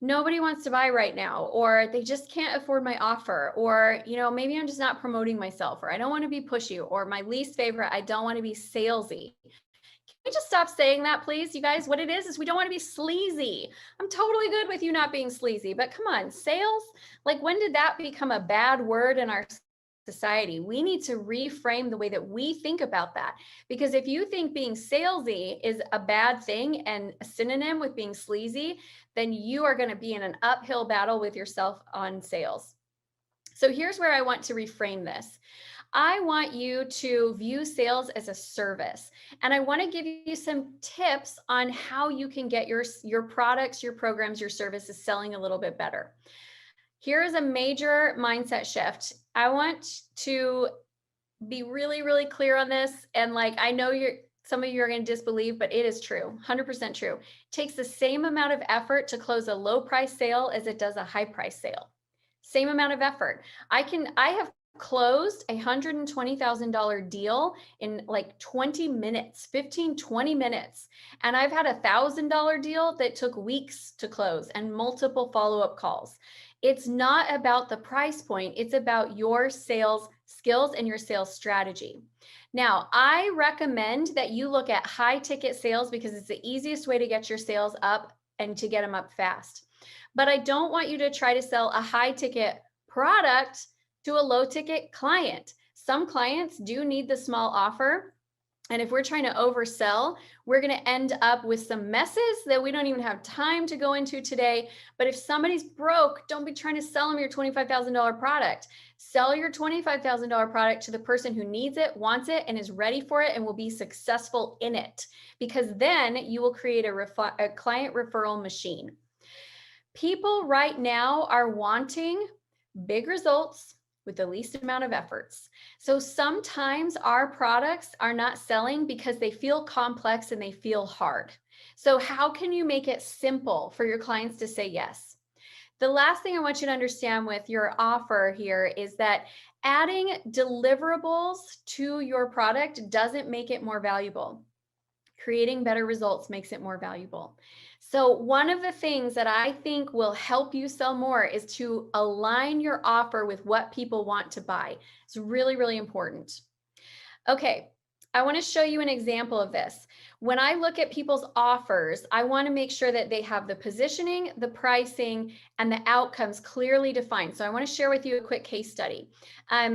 nobody wants to buy right now, or they just can't afford my offer, or, maybe I'm just not promoting myself, or I don't want to be pushy, or my least favorite, I don't want to be salesy. Can we just stop saying that, please? You guys, what it is we don't want to be sleazy. I'm totally good with you not being sleazy, but come on, sales, like when did that become a bad word in our society? We need to reframe the way that we think about that. Because if you think being salesy is a bad thing and a synonym with being sleazy, then you are going to be in an uphill battle with yourself on sales. So here's where I want to reframe this. I want you to view sales as a service. And I want to give you some tips on how you can get your products, your programs, your services selling a little bit better. Here is a major mindset shift. I want to be really, really clear on this. And I know some of you are going to disbelieve, but it is true, 100% true. It takes the same amount of effort to close a low price sale as it does a high price sale. Same amount of effort. I have closed a $120,000 deal in 20 minutes, 15, 20 minutes. And I've had a $1,000 deal that took weeks to close and multiple follow-up calls. It's not about the price point. It's about your sales skills and your sales strategy. Now, I recommend that you look at high ticket sales because it's the easiest way to get your sales up and to get them up fast. But I don't want you to try to sell a high ticket product to a low ticket client. Some clients do need the small offer. And if we're trying to oversell, we're going to end up with some messes that we don't even have time to go into today. But if somebody's broke, don't be trying to sell them your $25,000 product. Sell your $25,000 product to the person who needs it, wants it, and is ready for it and will be successful in it. Because then you will create a client referral machine. People right now are wanting big results with the least amount of efforts. So sometimes our products are not selling because they feel complex and they feel hard. So how can you make it simple for your clients to say yes? The last thing I want you to understand with your offer here is that adding deliverables to your product doesn't make it more valuable. Creating better results makes it more valuable. So one of the things that I think will help you sell more is to align your offer with what people want to buy. It's really, really important. Okay, I want to show you an example of this. When I look at people's offers, I want to make sure that they have the positioning, the pricing, and the outcomes clearly defined. So I want to share with you a quick case study.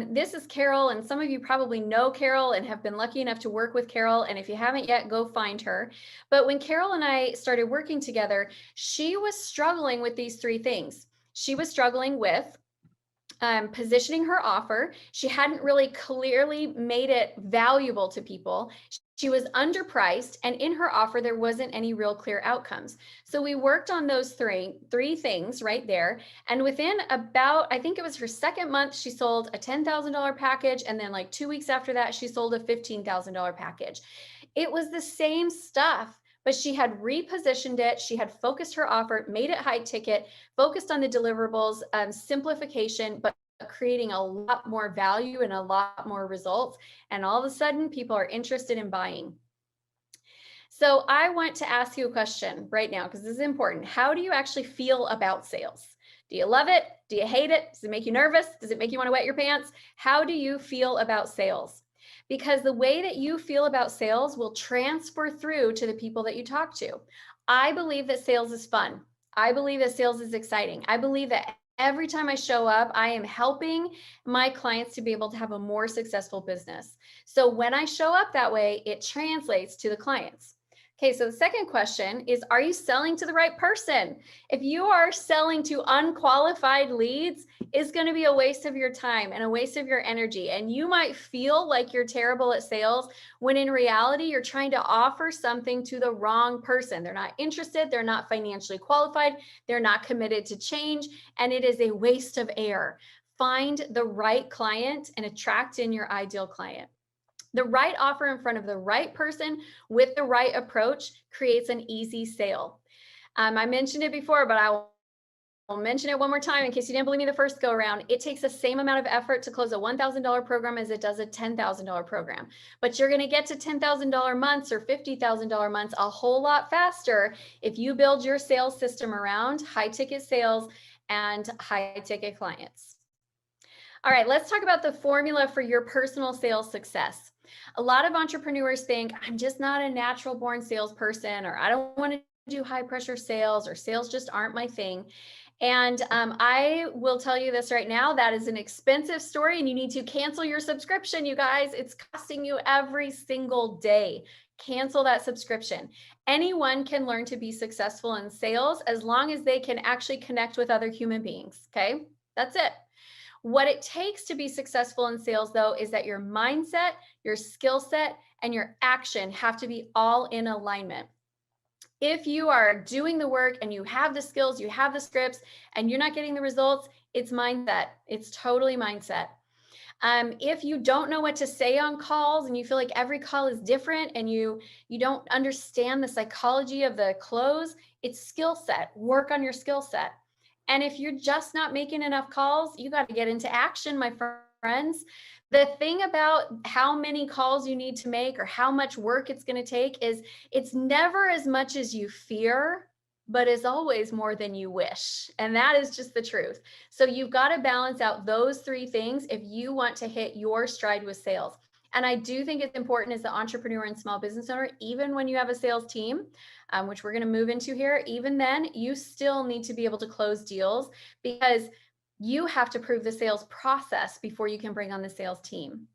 This is Carol, and some of you probably know Carol and have been lucky enough to work with Carol. And if you haven't yet, go find her. But when Carol and I started working together, she was struggling with these 3 things. She was struggling with positioning her offer. She hadn't really clearly made it valuable to people. She was underpriced, and in her offer, there wasn't any real clear outcomes. So we worked on those three things right there. And within about, I think it was her second month, she sold a $10,000 package. And then like 2 weeks after that, she sold a $15,000 package. It was the same stuff, but she had repositioned it. She had focused her offer, made it high ticket, focused on the deliverables, simplification, but creating a lot more value and a lot more results. And all of a sudden, people are interested in buying. So I want to ask you a question right now, because this is important. How do you actually feel about sales? Do you love it? Do you hate it? Does it make you nervous? Does it make you want to wet your pants? How do you feel about sales? Because the way that you feel about sales will transfer through to the people that you talk to. I believe that sales is fun. I believe that sales is exciting. I believe that every time I show up, I am helping my clients to be able to have a more successful business. So when I show up that way, it translates to the clients. Okay, so the second question is, are you selling to the right person? If you are selling to unqualified leads, it's going to be a waste of your time and a waste of your energy. And you might feel like you're terrible at sales when in reality, you're trying to offer something to the wrong person. They're not interested. They're not financially qualified. They're not committed to change. And it is a waste of air. Find the right client and attract in your ideal client. The right offer in front of the right person with the right approach creates an easy sale. I mentioned it before, but I will mention it one more time in case you didn't believe me the first go around. It takes the same amount of effort to close a $1,000 program as it does a $10,000 program. But you're going to get to $10,000 months or $50,000 months a whole lot faster if you build your sales system around high ticket sales and high ticket clients. All right, let's talk about the formula for your personal sales success. A lot of entrepreneurs think, I'm just not a natural born salesperson, or I don't want to do high pressure sales, or sales just aren't my thing. And I will tell you this right now, that is an expensive story and you need to cancel your subscription, you guys. It's costing you every single day. Cancel that subscription. Anyone can learn to be successful in sales as long as they can actually connect with other human beings, okay? That's it. What it takes to be successful in sales, though, is that your mindset, your skill set, and your action have to be all in alignment. If you are doing the work and you have the skills, you have the scripts, and you're not getting the results, it's mindset. It's totally mindset. If you don't know what to say on calls and you feel like every call is different and you don't understand the psychology of the close, it's skill set. Work on your skill set. And if you're just not making enough calls, you got to get into action, my friends. The thing about how many calls you need to make or how much work it's going to take is it's never as much as you fear, but is always more than you wish. And that is just the truth. So you've got to balance out those three things if you want to hit your stride with sales. And I do think it's important as the entrepreneur and small business owner, even when you have a sales team, which we're going to move into here, even then, you still need to be able to close deals because you have to prove the sales process before you can bring on the sales team.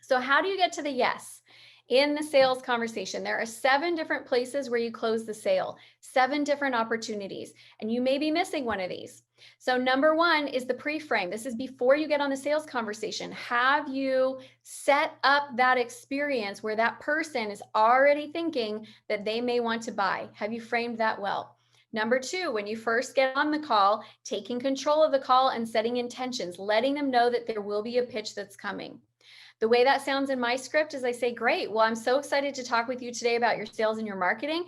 So how do you get to the yes? In the sales conversation, there are 7 different places where you close the sale, 7 different opportunities, and you may be missing one of these. So number 1 is the pre-frame. This is before you get on the sales conversation. Have you set up that experience where that person is already thinking that they may want to buy? Have you framed that well? Number 2, when you first get on the call, taking control of the call and setting intentions, letting them know that there will be a pitch that's coming. The way that sounds in my script is I say, great, well, I'm so excited to talk with you today about your sales and your marketing.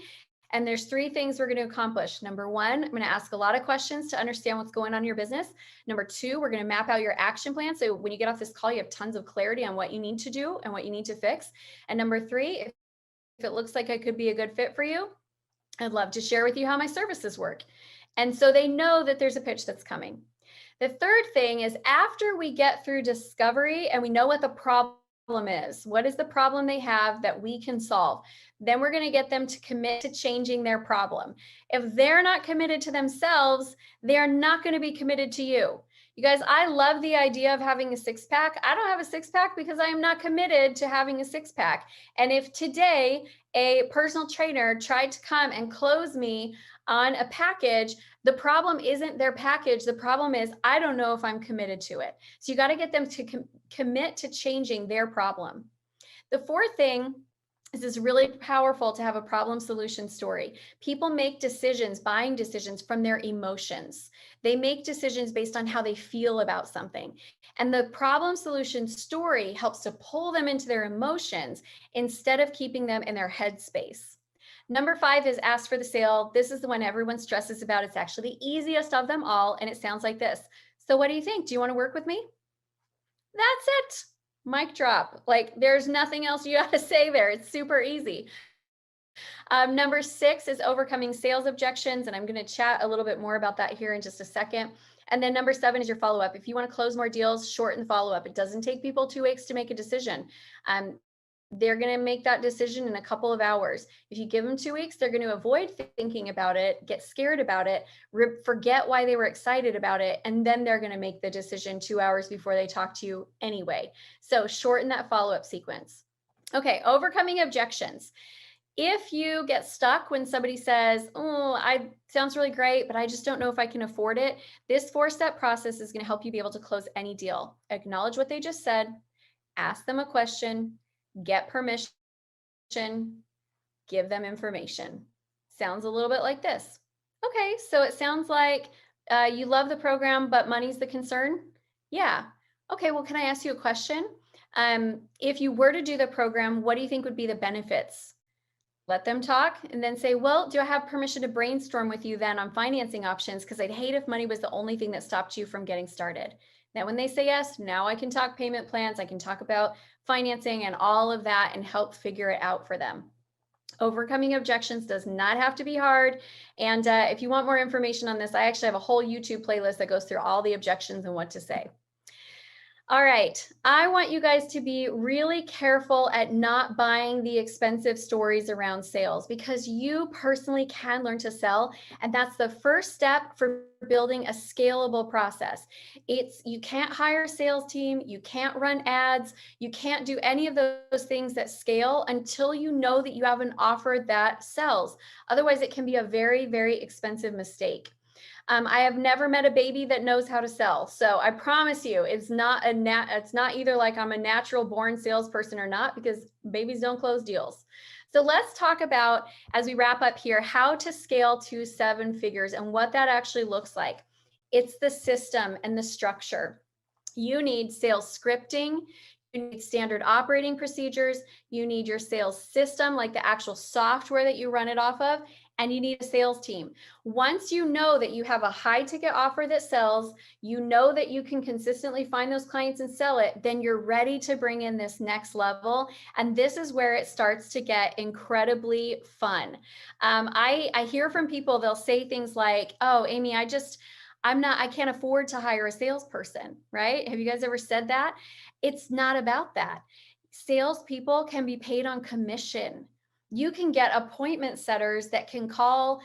And there's 3 things we're going to accomplish. Number 1, I'm going to ask a lot of questions to understand what's going on in your business. Number 2, we're going to map out your action plan. So when you get off this call, you have tons of clarity on what you need to do and what you need to fix. And number 3, if it looks like I could be a good fit for you, I'd love to share with you how my services work. And so they know that there's a pitch that's coming. The third thing is after we get through discovery and we know what the problem is, what is the problem they have that we can solve, then we're going to get them to commit to changing their problem. If they're not committed to themselves, they're not going to be committed to you. You guys, I love the idea of having a 6-pack. I don't have a 6-pack because I am not committed to having a 6-pack. And if today a personal trainer tried to come and close me on a package, the problem isn't their package. The problem is, I don't know if I'm committed to it. So you got to get them to commit to changing their problem. The fourth thing is it's really powerful to have a problem solution story. People make decisions, buying decisions from their emotions. They make decisions based on how they feel about something. And the problem solution story helps to pull them into their emotions instead of keeping them in their headspace. Number 5 is ask for the sale. This is the one everyone stresses about. It's actually the easiest of them all. And it sounds like this. So what do you think? Do you want to work with me? That's it. Mic drop. Like there's nothing else you got to say there. It's super easy. Number 6 is overcoming sales objections. And I'm going to chat a little bit more about that here in just a second. And then number 7 is your follow-up. If you want to close more deals, shorten the follow-up. It doesn't take people 2 weeks to make a decision. They're going to make that decision in a couple of hours. If you give them 2 weeks, they're going to avoid thinking about it, get scared about it, forget why they were excited about it, and then they're going to make the decision 2 hours before they talk to you anyway. So shorten that follow-up sequence. Okay, overcoming objections. If you get stuck when somebody says, oh, sounds really great, but I just don't know if I can afford it, this 4-step process is going to help you be able to close any deal. Acknowledge what they just said, ask them a question, get permission, give them information. Sounds a little bit like this. Okay, so it sounds like you love the program, but money's the concern? Yeah. Okay, well, can I ask you a question? If you were to do the program, what do you think would be the benefits? Let them talk and then say, well, do I have permission to brainstorm with you then on financing options? Because I'd hate if money was the only thing that stopped you from getting started. Now, when they say yes, now I can talk payment plans. I can talk about financing and all of that and help figure it out for them. Overcoming objections does not have to be hard. And if you want more information on this, I actually have a whole YouTube playlist that goes through all the objections and what to say. All right, I want you guys to be really careful at not buying the expensive stories around sales because you personally can learn to sell. And that's the first step for building a scalable process. You can't hire a sales team, you can't run ads, you can't do any of those things that scale until you know that you have an offer that sells. Otherwise, it can be a very, very expensive mistake. I have never met a baby that knows how to sell. So I promise you, it's not either like I'm a natural born salesperson or not, because babies don't close deals. So let's talk about, as we wrap up here, how to scale to 7 figures and what that actually looks like. It's the system and the structure. You need sales scripting. You need standard operating procedures. You need your sales system, like the actual software that you run it off of. And you need a sales team. Once you know that you have a high ticket offer that sells, you know that you can consistently find those clients and sell it, then you're ready to bring in this next level. And this is where it starts to get incredibly fun. I hear from people, they'll say things like, oh, Amy, I can't afford to hire a salesperson, right? Have you guys ever said that? It's not about that. Salespeople can be paid on commission. You can get appointment setters that can call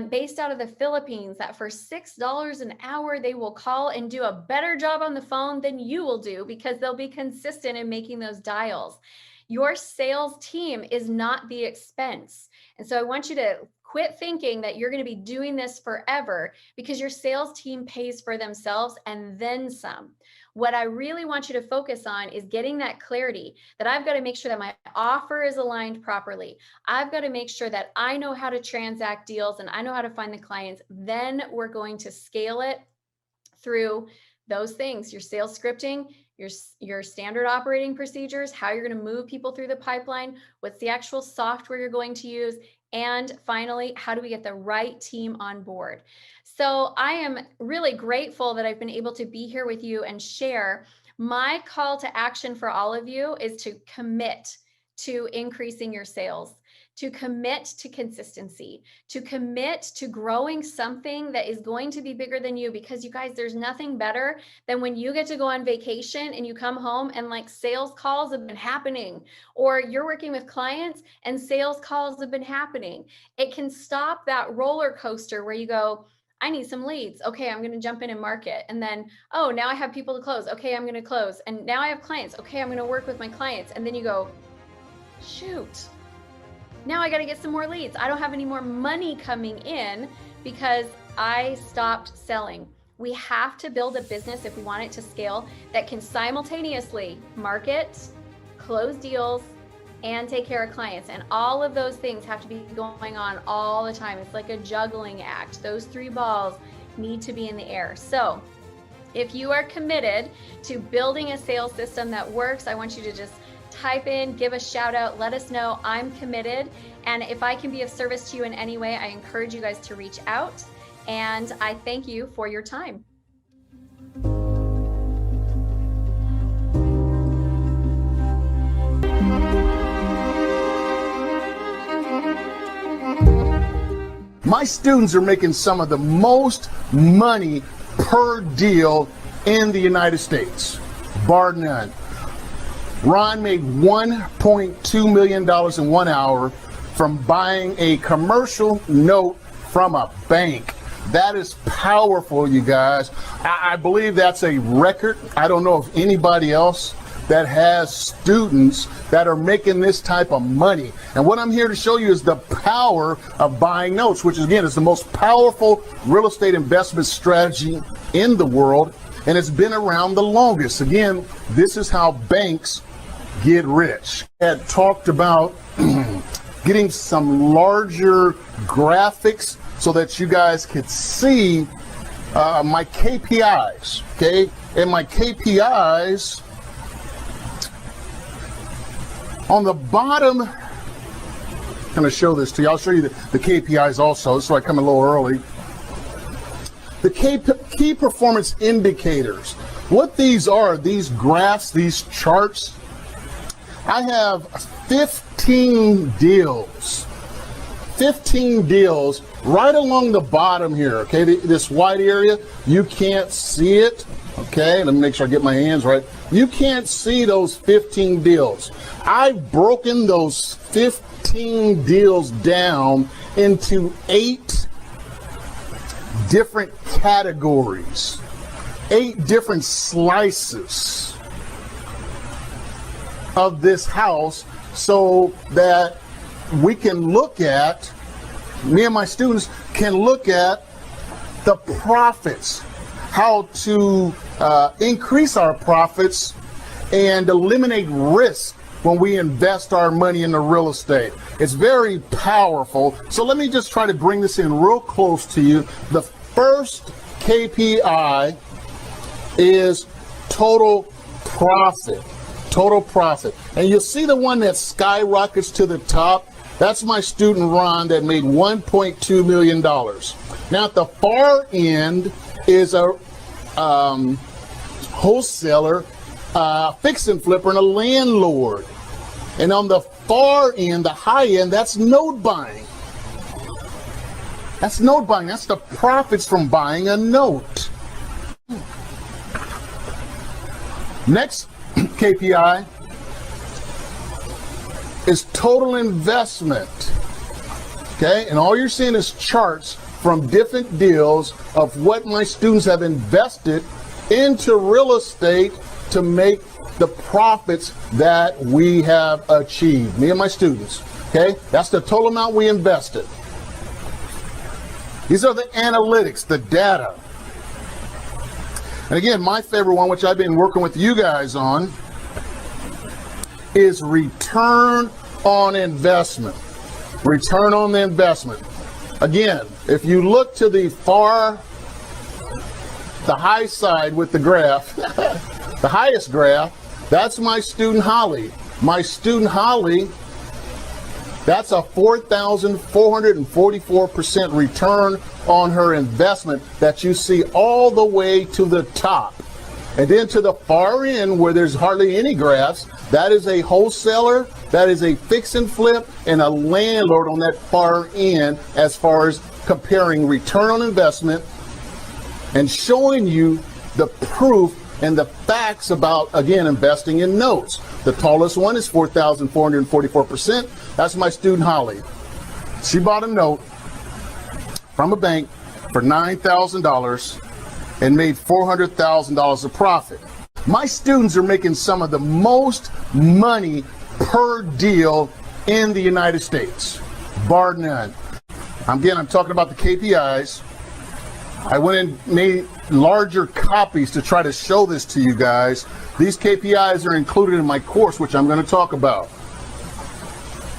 based out of the Philippines, that for $6 an hour, they will call and do a better job on the phone than you will do because they'll be consistent in making those dials. Your sales team is not the expense. And so I want you to quit thinking that you're going to be doing this forever, because your sales team pays for themselves and then some. What I really want you to focus on is getting that clarity that I've got to make sure that my offer is aligned properly. I've got to make sure that I know how to transact deals and I know how to find the clients. Then we're going to scale it through those things: your sales scripting, your standard operating procedures, how you're going to move people through the pipeline, what's the actual software you're going to use, and finally, how do we get the right team on board? So I am really grateful that I've been able to be here with you and share. My call to action for all of you is to commit to increasing your sales, to commit to consistency, to commit to growing something that is going to be bigger than you. Because you guys, there's nothing better than when you get to go on vacation and you come home and like sales calls have been happening, or you're working with clients and sales calls have been happening. It can stop that roller coaster where you go, I need some leads. Okay, I'm going to jump in and market. And then, oh, now I have people to close. Okay, I'm going to close. And now I have clients. Okay, I'm going to work with my clients. And then you go, shoot, now I got to get some more leads. I don't have any more money coming in because I stopped selling. We have to build a business if we want it to scale that can simultaneously market, close deals, and take care of clients. And all of those things have to be going on all the time. It's like a juggling act. Those three balls need to be in the air. So if you are committed to building a sales system that works, I want you to just type in, give a shout out, let us know I'm committed. And if I can be of service to you in any way, I encourage you guys to reach out. And I thank you for your time. My students are making some of the most money per deal in the United States, bar none. Ron made $1.2 million in 1 hour from buying a commercial note from a bank. That is powerful, you guys. I believe that's a record. I don't know of anybody else that has students that are making this type of money. And what I'm here to show you is the power of buying notes, which again is the most powerful real estate investment strategy in the world. And it's been around the longest. Again, this is how banks get rich. I had talked about getting some larger graphics so that you guys could see my KPIs, okay? And my KPIs on the bottom, I'm going to show this to you. I'll show you the KPIs also, so I come a little early. The key performance indicators. What these are, these graphs, these charts, I have 15 deals. 15 deals right along the bottom here, okay? This white area, you can't see it, okay? Let me make sure I get my hands right. You can't see those 15 deals. I've broken those 15 deals down into 8 different categories, 8 different slices of this house so that we can look at, me and my students can look at the profits, how to increase our profits and eliminate risk when we invest our money into real estate. It's very powerful. So let me just try to bring this in real close to you. The first KPI is total profit. Total profit. And you'll see the one that skyrockets to the top. That's my student Ron that made $1.2 million. Now at the far end is a wholesaler, fix and flipper, and a landlord. And on the far end, the high end, that's note buying. That's note buying. That's the profits from buying a note. Next KPI is total investment. Okay, and all you're seeing is charts from different deals of what my students have invested into real estate to make the profits that we have achieved, me and my students. Okay, that's the total amount we invested. These are the analytics, the data. And again, my favorite one, which I've been working with you guys on, is return on investment. Return on the investment. Again, if you look to the high side with the graph, the highest graph, that's my student Holly. My student Holly, that's a 4,444% return on her investment that you see all the way to the top. And then to the far end where there's hardly any graphs, that is a wholesaler, that is a fix and flip, and a landlord on that far end as far as comparing return on investment and showing you the proof and the facts about, again, investing in notes. The tallest one is 4,444%. That's my student Holly. She bought a note from a bank for $9,000 and made $400,000 of profit. My students are making some of the most money per deal in the United States, bar none. Again, I'm talking about the KPIs. I went and made larger copies to try to show this to you guys. These KPIs are included in my course, which I'm going to talk about.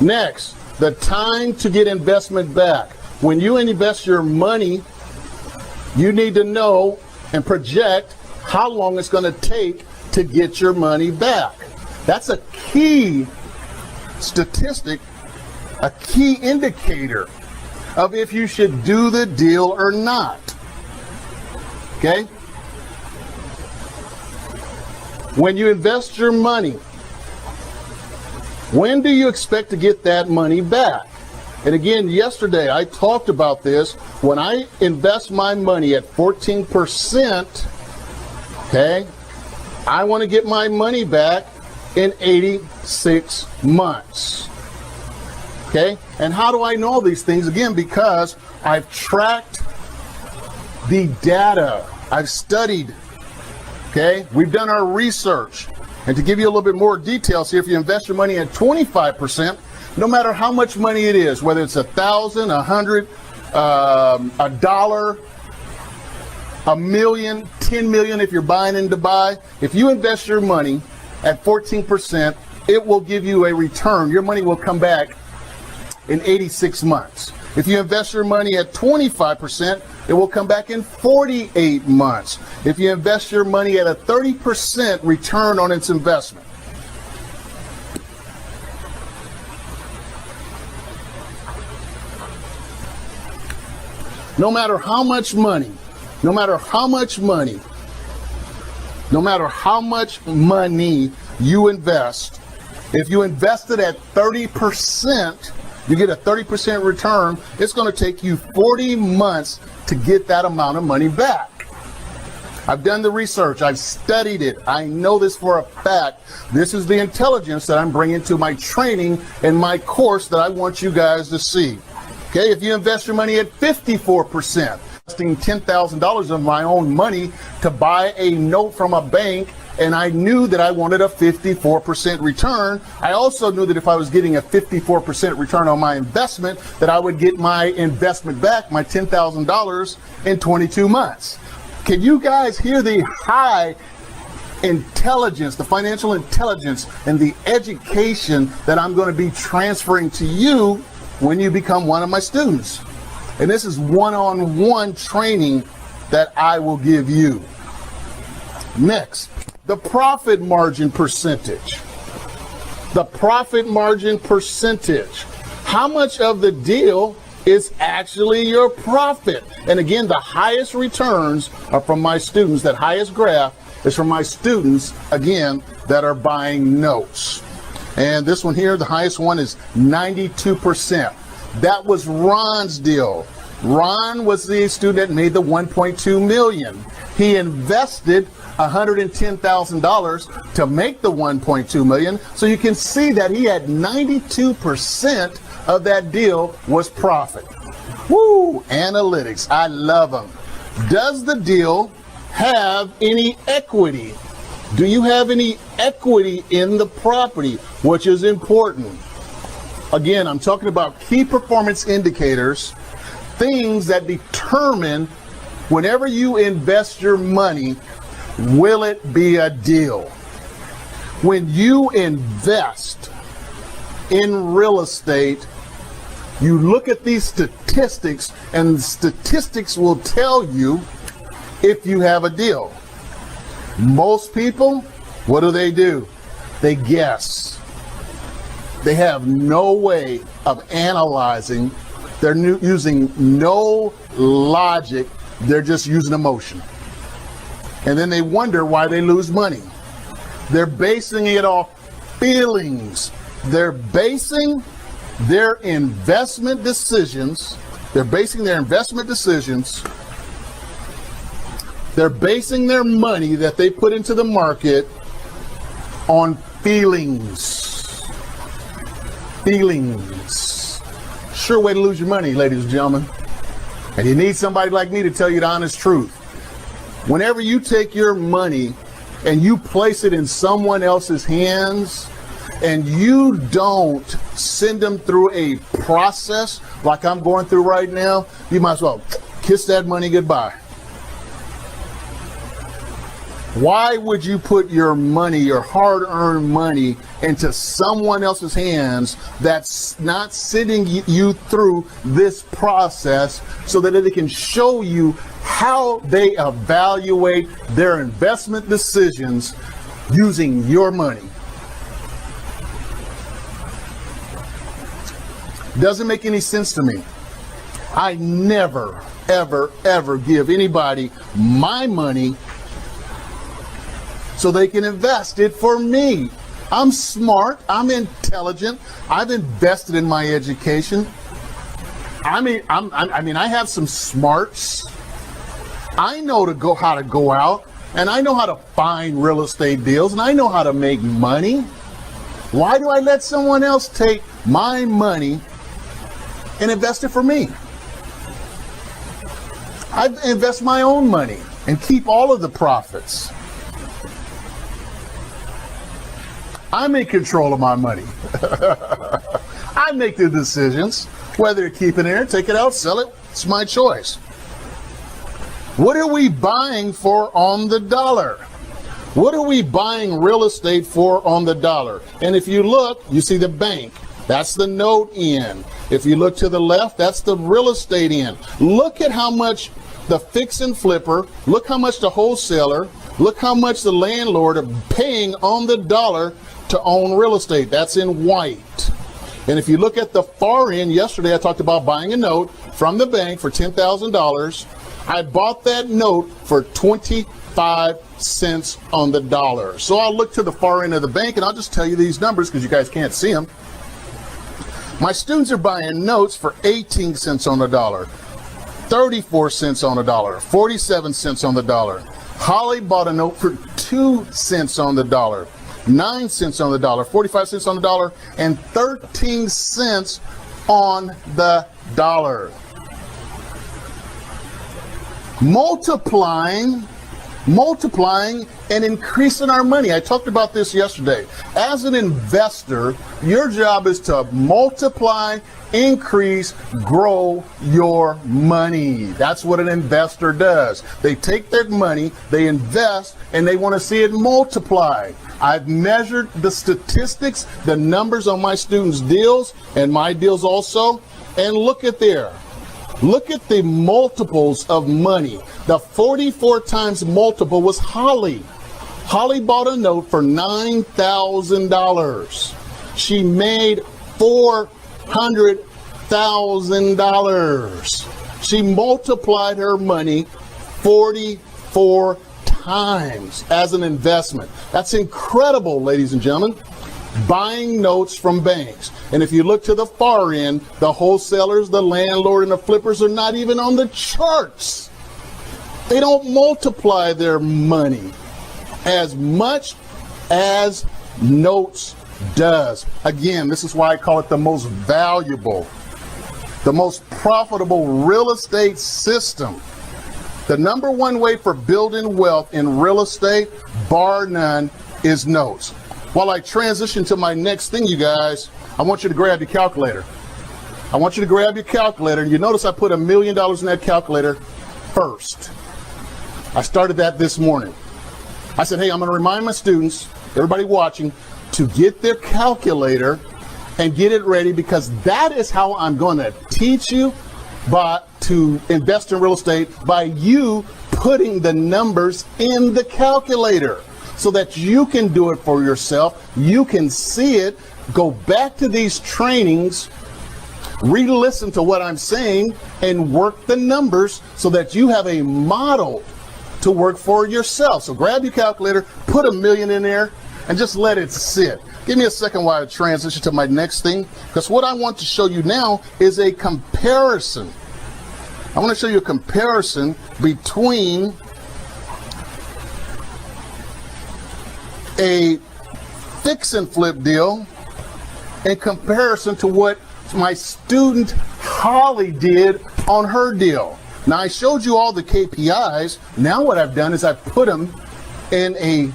Next, the time to get investment back. When you invest your money, you need to know and project how long it's going to take to get your money back. That's a key statistic, a key indicator of if you should do the deal or not. Okay? When you invest your money, when do you expect to get that money back? And again, yesterday I talked about this. When I invest my money at 14%, okay, I want to get my money back in 86 months. Okay? And how do I know these things? Again, because I've tracked the data. I've studied. Okay? We've done our research. And to give you a little bit more details here, if you invest your money at 25%, no matter how much money it is, whether it's $1,000, $100, $1, $1 million, 10 million if you're buying in Dubai, if you invest your money at 14%, it will give you a return. Your money will come back in 86 months. If you invest your money at 25%, it will come back in 48 months. If you invest your money at a 30% return on its investment, no matter how much money you invest, if you invested at 30%, you get a 30% return. It's going to take you 40 months to get that amount of money back. I've done the research. I've studied it. I know this for a fact. This is the intelligence that I'm bringing to my training and my course that I want you guys to see. Okay, if you invest your money at 54%, investing $10,000 of my own money to buy a note from a bank, and I knew that I wanted a 54% return. I also knew that if I was getting a 54% return on my investment, that I would get my investment back, my $10,000, in 22 months. Can you guys hear the high intelligence, the financial intelligence, and the education that I'm going to be transferring to you when you become one of my students? And this is one-on-one training that I will give you. Next, the profit margin percentage. The profit margin percentage. How much of the deal is actually your profit? And again, the highest returns are from my students. That highest graph is from my students, again, that are buying notes. And this one here, the highest one is 92%. That was Ron's deal. Ron was the student that made the 1.2 million. He invested $110,000 to make the 1.2 million. So you can see that he had 92% of that deal was profit. Woo, analytics, I love them. Does the deal have any equity? Do you have any equity in the property, which is important? Again, I'm talking about key performance indicators, things that determine whenever you invest your money, will it be a deal? When you invest in real estate, you look at these statistics, and the statistics will tell you if you have a deal. Most people, what do? They guess. They have no way of analyzing. They're using no logic. They're just using emotion. And then they wonder why they lose money. They're basing it off feelings. They're basing their investment decisions. They're basing their money that they put into the market on feelings. Feelings. Sure way to lose your money, ladies and gentlemen. And you need somebody like me to tell you the honest truth. Whenever you take your money and you place it in someone else's hands, and you don't send them through a process like I'm going through right now, you might as well kiss that money goodbye. Why would you put your money, your hard-earned money, into someone else's hands that's not sending you through this process so that they can show you how they evaluate their investment decisions using your money? Doesn't make any sense to me. I never, ever, ever give anybody my money so they can invest it for me. I'm smart, I'm intelligent, I've invested in my education. I mean, I have some smarts. I know how to go out, and I know how to find real estate deals, and I know how to make money. Why do I let someone else take my money and invest it for me? I invest my own money and keep all of the profits. I'm in control of my money. I make the decisions, whether to keep it in, take it out, sell it. It's my choice. What are we buying for on the dollar? What are we buying real estate for on the dollar? And if you look, you see the bank. That's the note end. If you look to the left, that's the real estate end. Look at how much the fix and flipper, look how much the wholesaler, look how much the landlord are paying on the dollar to own real estate. That's in white. And if you look at the far end, yesterday I talked about buying a note from the bank for $10,000. I bought that note for 25 cents on the dollar. So I'll look to the far end of the bank and I'll just tell you these numbers because you guys can't see them. My students are buying notes for 18 cents on the dollar, 34 cents on the dollar, 47 cents on the dollar. Holly bought a note for 2 cents on the dollar, 9 cents on the dollar, 45 cents on the dollar, and 13 cents on the dollar. Multiplying and increasing our money. I talked about this yesterday. As an investor, your job is to multiply, increase, grow your money. That's what an investor does. They take their money, they invest, and they want to see it multiply. I've measured the statistics, the numbers on my students' deals and my deals also, and look at there. Look at the multiples of money. The 44 times multiple was Holly. Holly bought a note for $9,000. She made $400,000. She multiplied her money 44 times as an investment. That's incredible, ladies and gentlemen. Buying notes from banks. And if you look to the far end, the wholesalers, the landlord, and the flippers are not even on the charts. They don't multiply their money as much as notes does. Again, this is why I call it the most valuable, the most profitable real estate system. The number one way for building wealth in real estate, bar none, is notes. While I transition to my next thing, you guys, I want you to grab your calculator. I want you to grab your calculator. And you notice I put $1 million in that calculator first. I started that this morning. I said, hey, I'm going to remind my students, everybody watching, to get their calculator and get it ready, because that is how I'm going to teach you to invest in real estate, by you putting the numbers in the calculator, so that you can do it for yourself. You can see it, go back to these trainings, re-listen to what I'm saying, and work the numbers so that you have a model to work for yourself. So grab your calculator, put $1 million in there, and just let it sit. Give me a second while I transition to my next thing, because what I want to show you now is a comparison. I want to show you a comparison between a fix and flip deal in comparison to what my student Holly did on her deal. Now, I showed you all the KPIs. Now what I've done is I've put them in an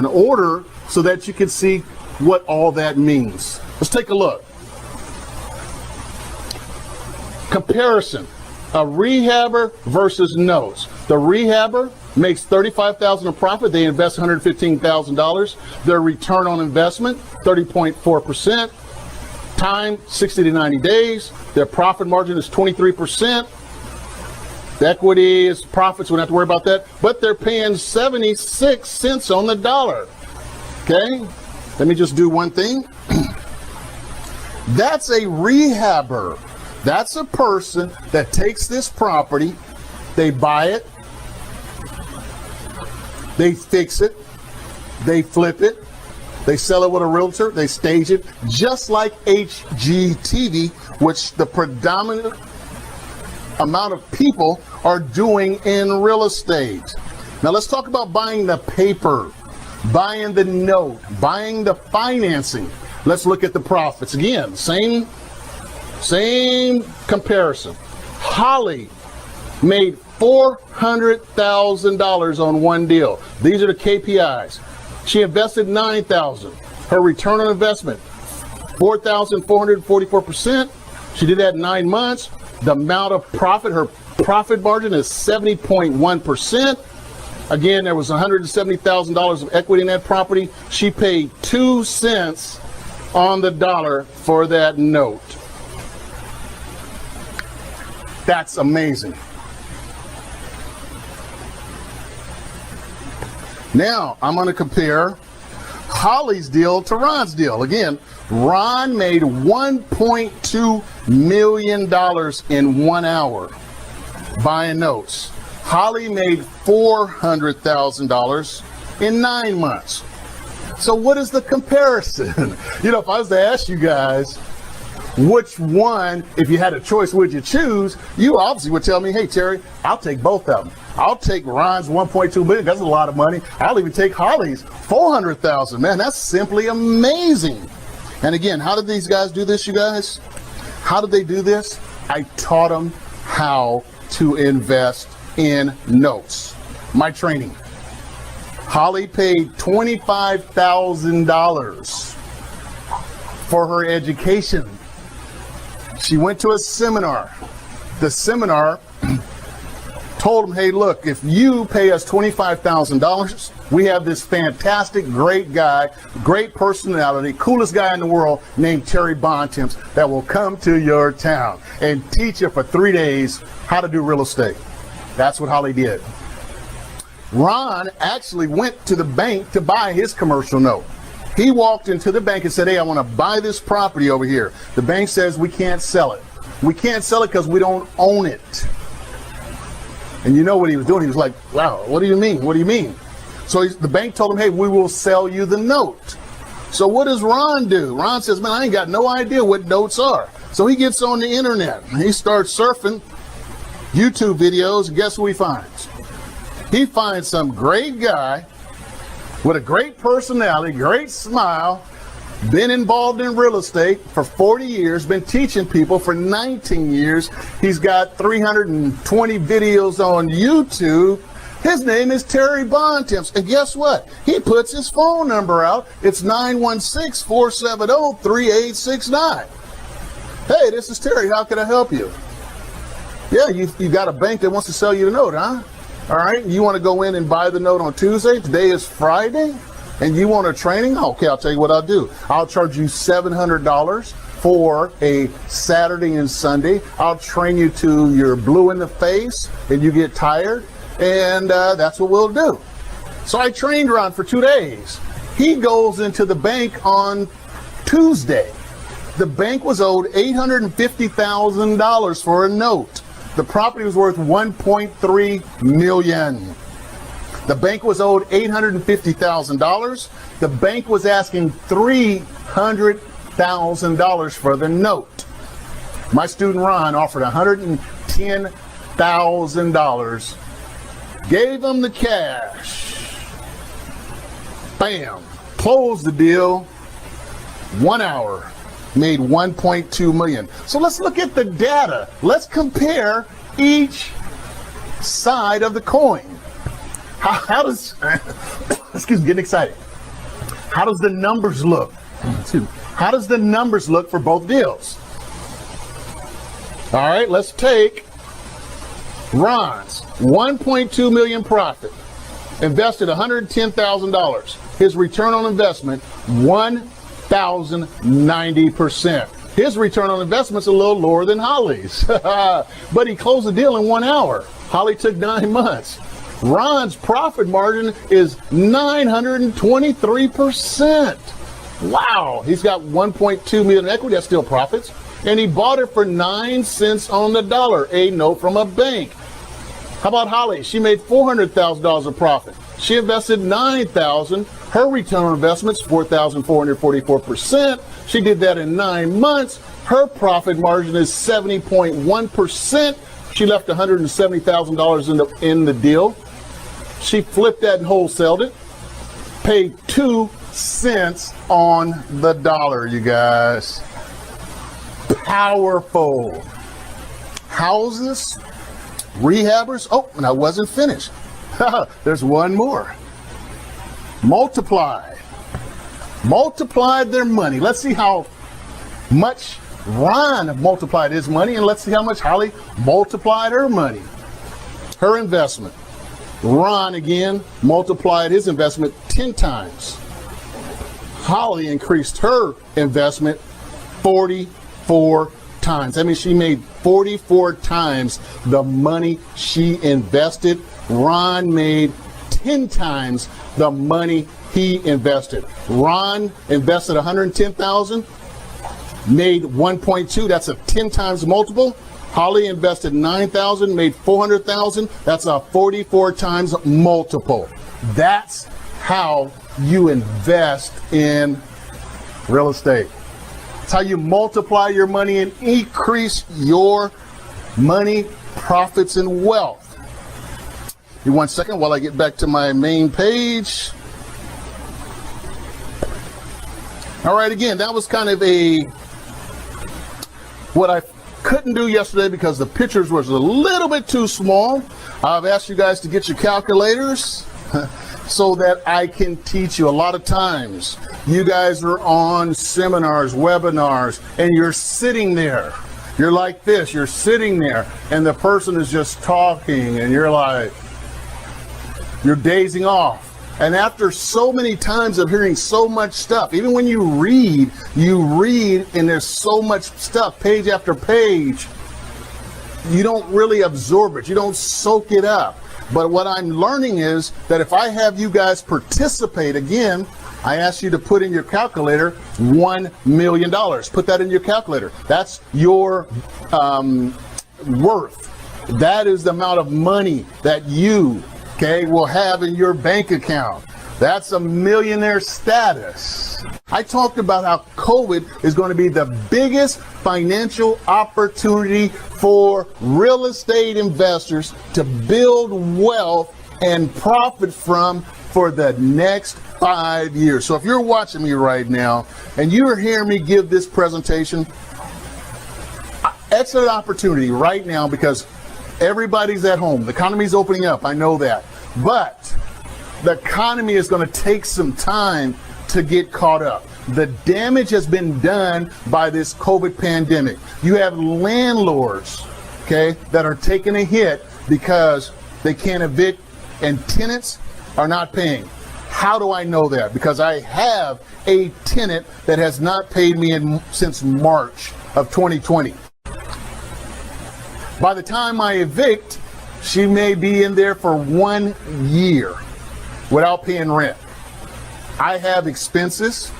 order so that you can see what all that means. Let's take a look. Comparison, a rehabber versus notes. The rehabber makes $35,000 in profit. They invest $115,000. Their return on investment, 30.4%. Time, 60 to 90 days. Their profit margin is 23%. The equity is profits. We don't have to worry about that. But they're paying 76 cents on the dollar. Okay? Let me just do one thing. That's a rehabber. That's a person that takes this property, they buy it, they fix it, they flip it, they sell it with a realtor, they stage it, just like HGTV, which the predominant amount of people are doing in real estate. Now let's talk about buying the paper, buying the note, buying the financing. Let's look at the profits. Again, same comparison. Holly made $400,000 on one deal. These are the KPIs. She invested $9,000. Her return on investment, 4,444%. She did that in 9 months. The amount of profit, her profit margin is 70.1%. Again, there was $170,000 of equity in that property. She paid 2 cents on the dollar for that note. That's amazing. Now, I'm going to compare Holly's deal to Ron's deal. Again, Ron made $1.2 million in 1 hour buying notes. Holly made $400,000 in 9 months. So what is the comparison? You know, if I was to ask you guys, which one, if you had a choice, would you choose? You obviously would tell me, hey, Terry, I'll take both of them. I'll take Ron's $1.2 million. That's a lot of money. I'll even take Holly's $400,000. Man, that's simply amazing. And again, how did these guys do this, you guys? How did they do this? I taught them how to invest in notes. My training. Holly paid $25,000 for her education. She went to a seminar. The seminar told them, hey, look, if you pay us $25,000, we have this fantastic, great guy, great personality, coolest guy in the world named Terry Bontemps that will come to your town and teach you for 3 days how to do real estate. That's what Holly did. Ron actually went to the bank to buy his commercial note. He walked into the bank and said, hey, I want to buy this property over here. The bank says we can't sell it. We can't sell it because we don't own it. And you know what he was doing? He was like, wow, what do you mean? What do you mean? So the bank told him, hey, we will sell you the note. So what does Ron do? Ron says, man, I ain't got no idea what notes are. So he gets on the internet and he starts surfing YouTube videos, and guess who he finds? He finds some great guy with a great personality, great smile, been involved in real estate for 40 years, been teaching people for 19 years. He's got 320 videos on YouTube. His name is Terry Bontemps. And guess what? He puts his phone number out. It's 916-470-3869. Hey, this is Terry. How can I help you? Yeah, you got a bank that wants to sell you the note, huh? All right, you want to go in and buy the note on Tuesday? Today is Friday, and you want a training? Okay, I'll tell you what I'll do. I'll charge you $700 for a Saturday and Sunday. I'll train you to you're blue in the face and you get tired, and that's what we'll do. So I trained Ron for 2 days. He goes into the bank on Tuesday. The bank was owed $850,000 for a note. The property was worth $1.3 million. The bank was owed $850,000. The bank was asking $300,000 for the note. My student Ron offered $110,000, gave him the cash. Bam, closed the deal. 1 hour. Made $1.2 million. So let's look at the data. Let's compare each side of the coin. How does, excuse me, getting excited. How does the numbers look? How does the numbers look for both deals? All right, let's take Ron's 1.2 million profit, invested $110,000. His return on investment, 1,090%. His return on investment's a little lower than Holly's, but he closed the deal in 1 hour. Holly took 9 months. Ron's profit margin is 923%. Wow, he's got 1.2 million in equity, that's still profits. And he bought it for 9 cents on the dollar, a note from a bank. How about Holly? She made $400,000 of profit. She invested $9,000. Her return on investment's 4,444%. She did that in 9 months. Her profit margin is 70.1%. She left $170,000 in the deal. She flipped that and wholesaled it. Paid 2 cents on the dollar, you guys. Powerful. Houses, rehabbers. Oh, and I wasn't finished. There's one more. Multiplied their money. Let's see how much Ron multiplied his money, and let's see how much Holly multiplied her money. Her investment. Ron again multiplied his investment 10 times. Holly increased her investment 44 times. That means she made 44 times the money she invested. Ron made 10 times the money he invested. Ron invested $110,000, made 1.2. That's a 10 times multiple. Holly invested $9,000, made $400,000. That's a 44 times multiple. That's how you invest in real estate. It's how you multiply your money and increase your money, profits, and wealth. Give me 1 second while I get back to my main page. All right, again, that was kind of what I couldn't do yesterday because the pictures was a little bit too small. I've asked you guys to get your calculators so that I can teach you. A lot of times you guys are on seminars, webinars, and you're sitting there. You're like this, you're sitting there, and the person is just talking, and you're dazing off. And after so many times of hearing so much stuff, even when you read, and there's so much stuff, page after page, you don't really absorb it. You don't soak it up. But what I'm learning is that if I have you guys participate, again, I ask you to put in your calculator $1 million. Put that in your calculator. That's your worth. That is the amount of money that you will have in your bank account. That's a millionaire status. I talked about how COVID is going to be the biggest financial opportunity for real estate investors to build wealth and profit from for the next 5 years. So if you're watching me right now and you're hearing me give this presentation, excellent opportunity right now because everybody's at home. The economy's opening up. I know that. But the economy is going to take some time to get caught up. The damage has been done by this COVID pandemic. You have landlords, that are taking a hit because they can't evict and tenants are not paying. How do I know that? Because I have a tenant that has not paid me since March of 2020. By the time I evict, she may be in there for 1 year without paying rent. I have expenses,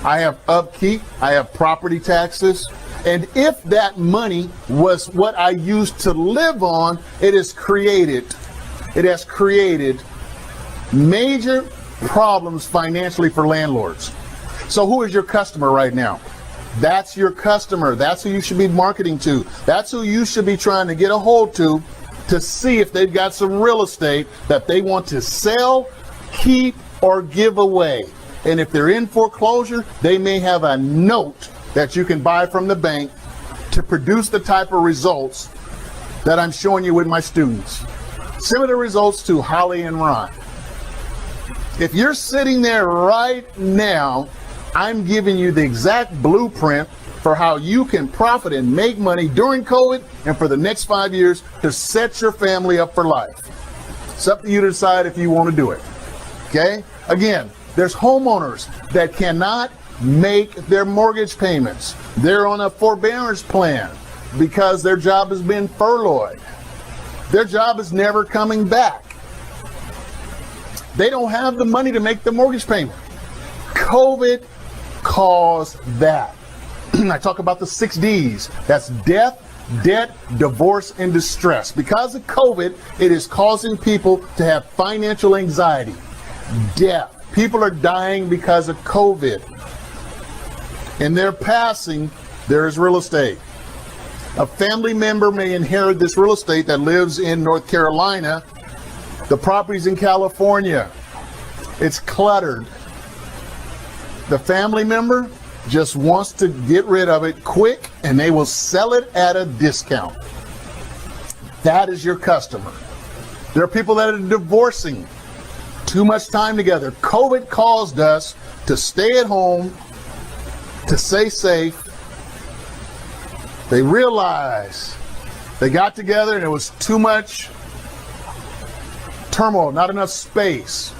I have upkeep, I have property taxes, and if that money was what I used to live on, it has created major problems financially for landlords. So who is your customer right now? That's your customer. That's who you should be marketing to. That's who you should be trying to get a hold to see if they've got some real estate that they want to sell, keep, or give away. And if they're in foreclosure, they may have a note that you can buy from the bank to produce the type of results that I'm showing you with my students. Similar results to Holly and Ron. If you're sitting there right now, I'm giving you the exact blueprint for how you can profit and make money during COVID and for the next 5 years to set your family up for life. It's up to you to decide if you want to do it. Okay? Again, there's homeowners that cannot make their mortgage payments. They're on a forbearance plan because their job has been furloughed. Their job is never coming back. They don't have the money to make the mortgage payment. COVID caused that. I talk about the 6 Ds. That's death, debt, divorce, and distress. Because of COVID, it is causing people to have financial anxiety. Death. People are dying because of COVID. In their passing, there is real estate. A family member may inherit this real estate that lives in North Carolina. The property's in California. It's cluttered. The family member just wants to get rid of it quick, and they will sell it at a discount. That is your customer. There are people that are divorcing. Too much time together. COVID caused us to stay at home, to stay safe. They realized they got together and it was too much turmoil, not enough space,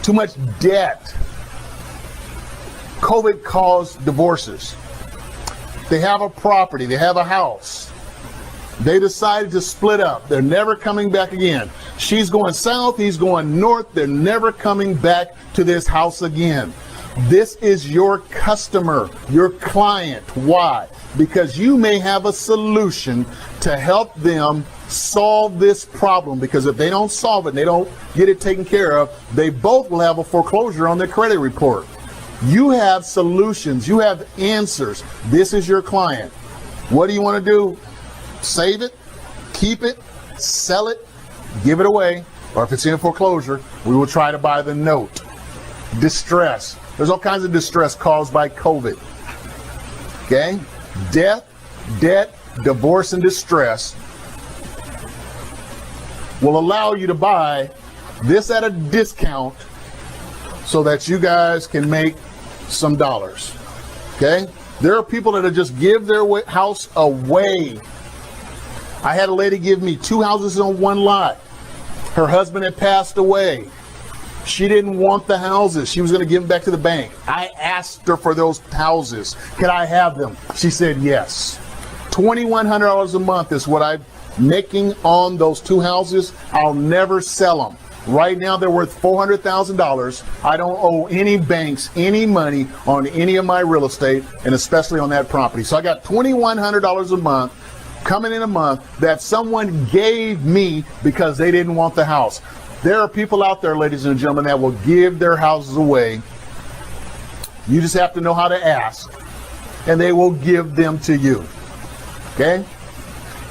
too much debt. COVID caused divorces. They have a property, they have a house. They decided to split up. They're never coming back again. She's going south, he's going north. They're never coming back to this house again. This is your customer, your client. Why? Because you may have a solution to help them solve this problem. Because if they don't solve it and they don't get it taken care of, they both will have a foreclosure on their credit report. You have solutions. You have answers. This is your client. What do you want to do? Save it, keep it, sell it, give it away, or if it's in foreclosure, we will try to buy the note. Distress. There's all kinds of distress caused by COVID. Okay? Death, debt, divorce, and distress will allow you to buy this at a discount so that you guys can make some dollars. Okay? There are people that just give their house away. I had a lady give me 2 houses on one lot. Her husband had passed away. She didn't want the houses. She was going to give them back to the bank. I asked her for those houses. Can I have them? She said yes. $2,100 a month is what I'm making on those 2 houses. I'll never sell them. Right now they're worth $400,000. I don't owe any banks any money on any of my real estate, and especially on that property. So I got $2,100 a month coming in a month that someone gave me because they didn't want the house. There are people out there, ladies and gentlemen, that will give their houses away. You just have to know how to ask, and they will give them to you. Okay?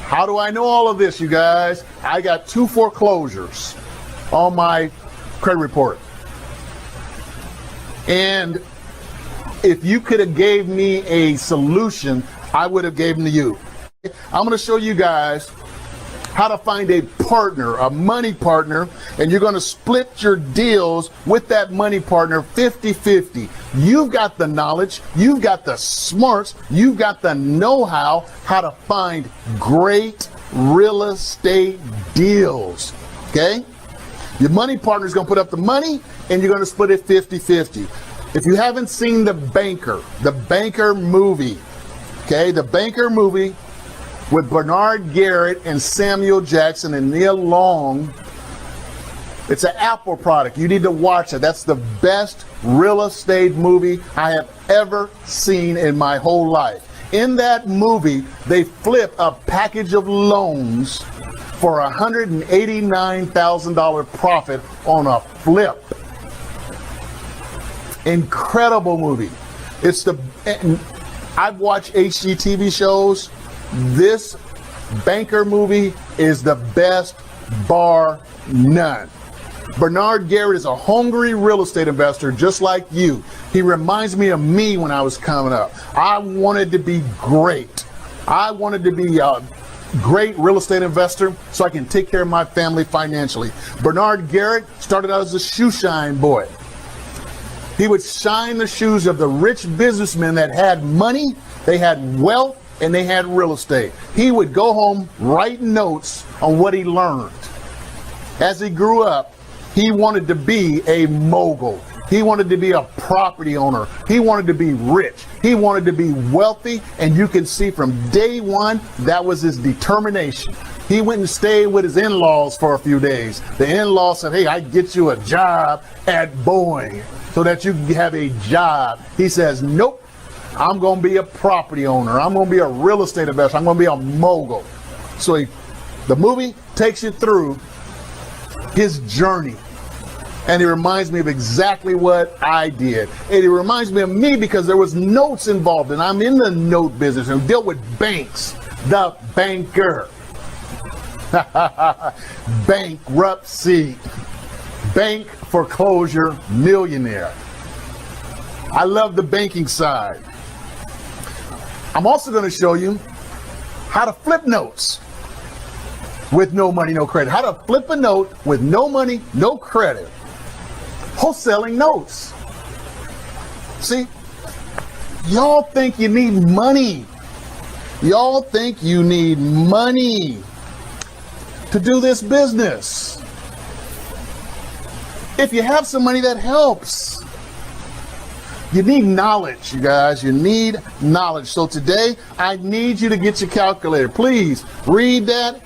How do I know all of this, you guys? I got 2 foreclosures on my credit report. And if you could have gave me a solution, I would have given to you. I'm going to show you guys how to find a partner, a money partner, and you're going to split your deals with that money partner 50-50. You've got the knowledge, you've got the smarts, you've got the know-how to find great real estate deals. Okay? Your money partner is going to put up the money, and you're going to split it 50-50. If you haven't seen The Banker movie, okay, The Banker movie with Bernard Garrett and Samuel Jackson and Neil Long, it's an Apple product. You need to watch it. That's the best real estate movie I have ever seen in my whole life. In that movie, they flip a package of loans for $189,000 profit on a flip. Incredible movie. I've watched HGTV shows. This Banker movie is the best, bar none. Bernard Garrett is a hungry real estate investor just like you. He reminds me of me when I was coming up. I wanted to be great. I wanted to be great real estate investor so I can take care of my family financially. Bernard Garrett started out as a shoe shine boy. He would shine the shoes of the rich businessmen that had money, they had wealth, and they had real estate. He would go home, write notes on what he learned. As he grew up, he wanted to be a mogul. He wanted to be a property owner. He wanted to be rich. He wanted to be wealthy. And you can see from day one, that was his determination. He went and stayed with his in-laws for a few days. The in-laws said, hey, I get you a job at Boeing so that you can have a job. He says, nope, I'm going to be a property owner. I'm going to be a real estate investor. I'm going to be a mogul. So the movie takes you through his journey. And it reminds me of exactly what I did. And it reminds me of me because there was notes involved, and I'm in the note business and dealt with banks. The banker. Bankruptcy. Bank foreclosure millionaire. I love the banking side. I'm also going to show you how to flip notes with no money, no credit. How to flip a note with no money, no credit. Wholesaling notes. See, y'all think you need money. Y'all think you need money to do this business. If you have some money, that helps. You need knowledge, you guys. You need knowledge. So today, I need you to get your calculator. Please read that.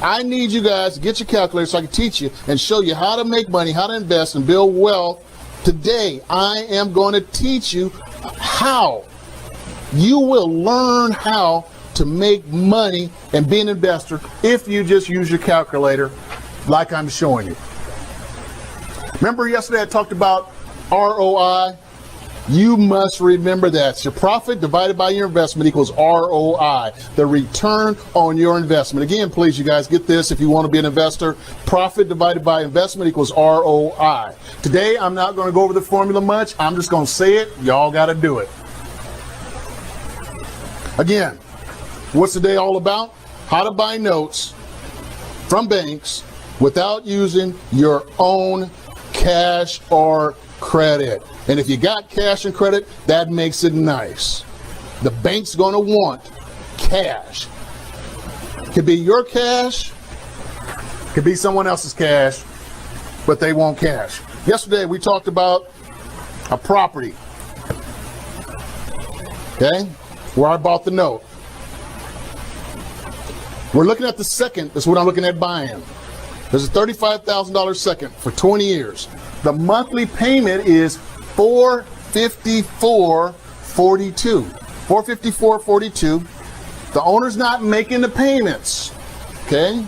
I need you guys to get your calculator so I can teach you and show you how to make money, how to invest and build wealth. Today, I am going to teach you how. You will learn how to make money and be an investor if you just use your calculator like I'm showing you. Remember yesterday I talked about ROI? You must remember that. So your profit divided by your investment equals ROI, the return on your investment. Again, please, you guys, get this if you want to be an investor. Profit divided by investment equals ROI. Today, I'm not going to go over the formula much. I'm just going to say it. Y'all got to do it. Again, what's today all about? How to buy notes from banks without using your own cash or credit. And if you got cash and credit, that makes it nice. The bank's going to want cash. Could be your cash, could be someone else's cash, but they want cash. Yesterday we talked about a property, okay, where I bought the note. We're looking at the second. That's what I'm looking at buying. There's a $35,000 second for 20 years. The monthly payment is $454.42. $454.42. The owner's not making the payments. Okay?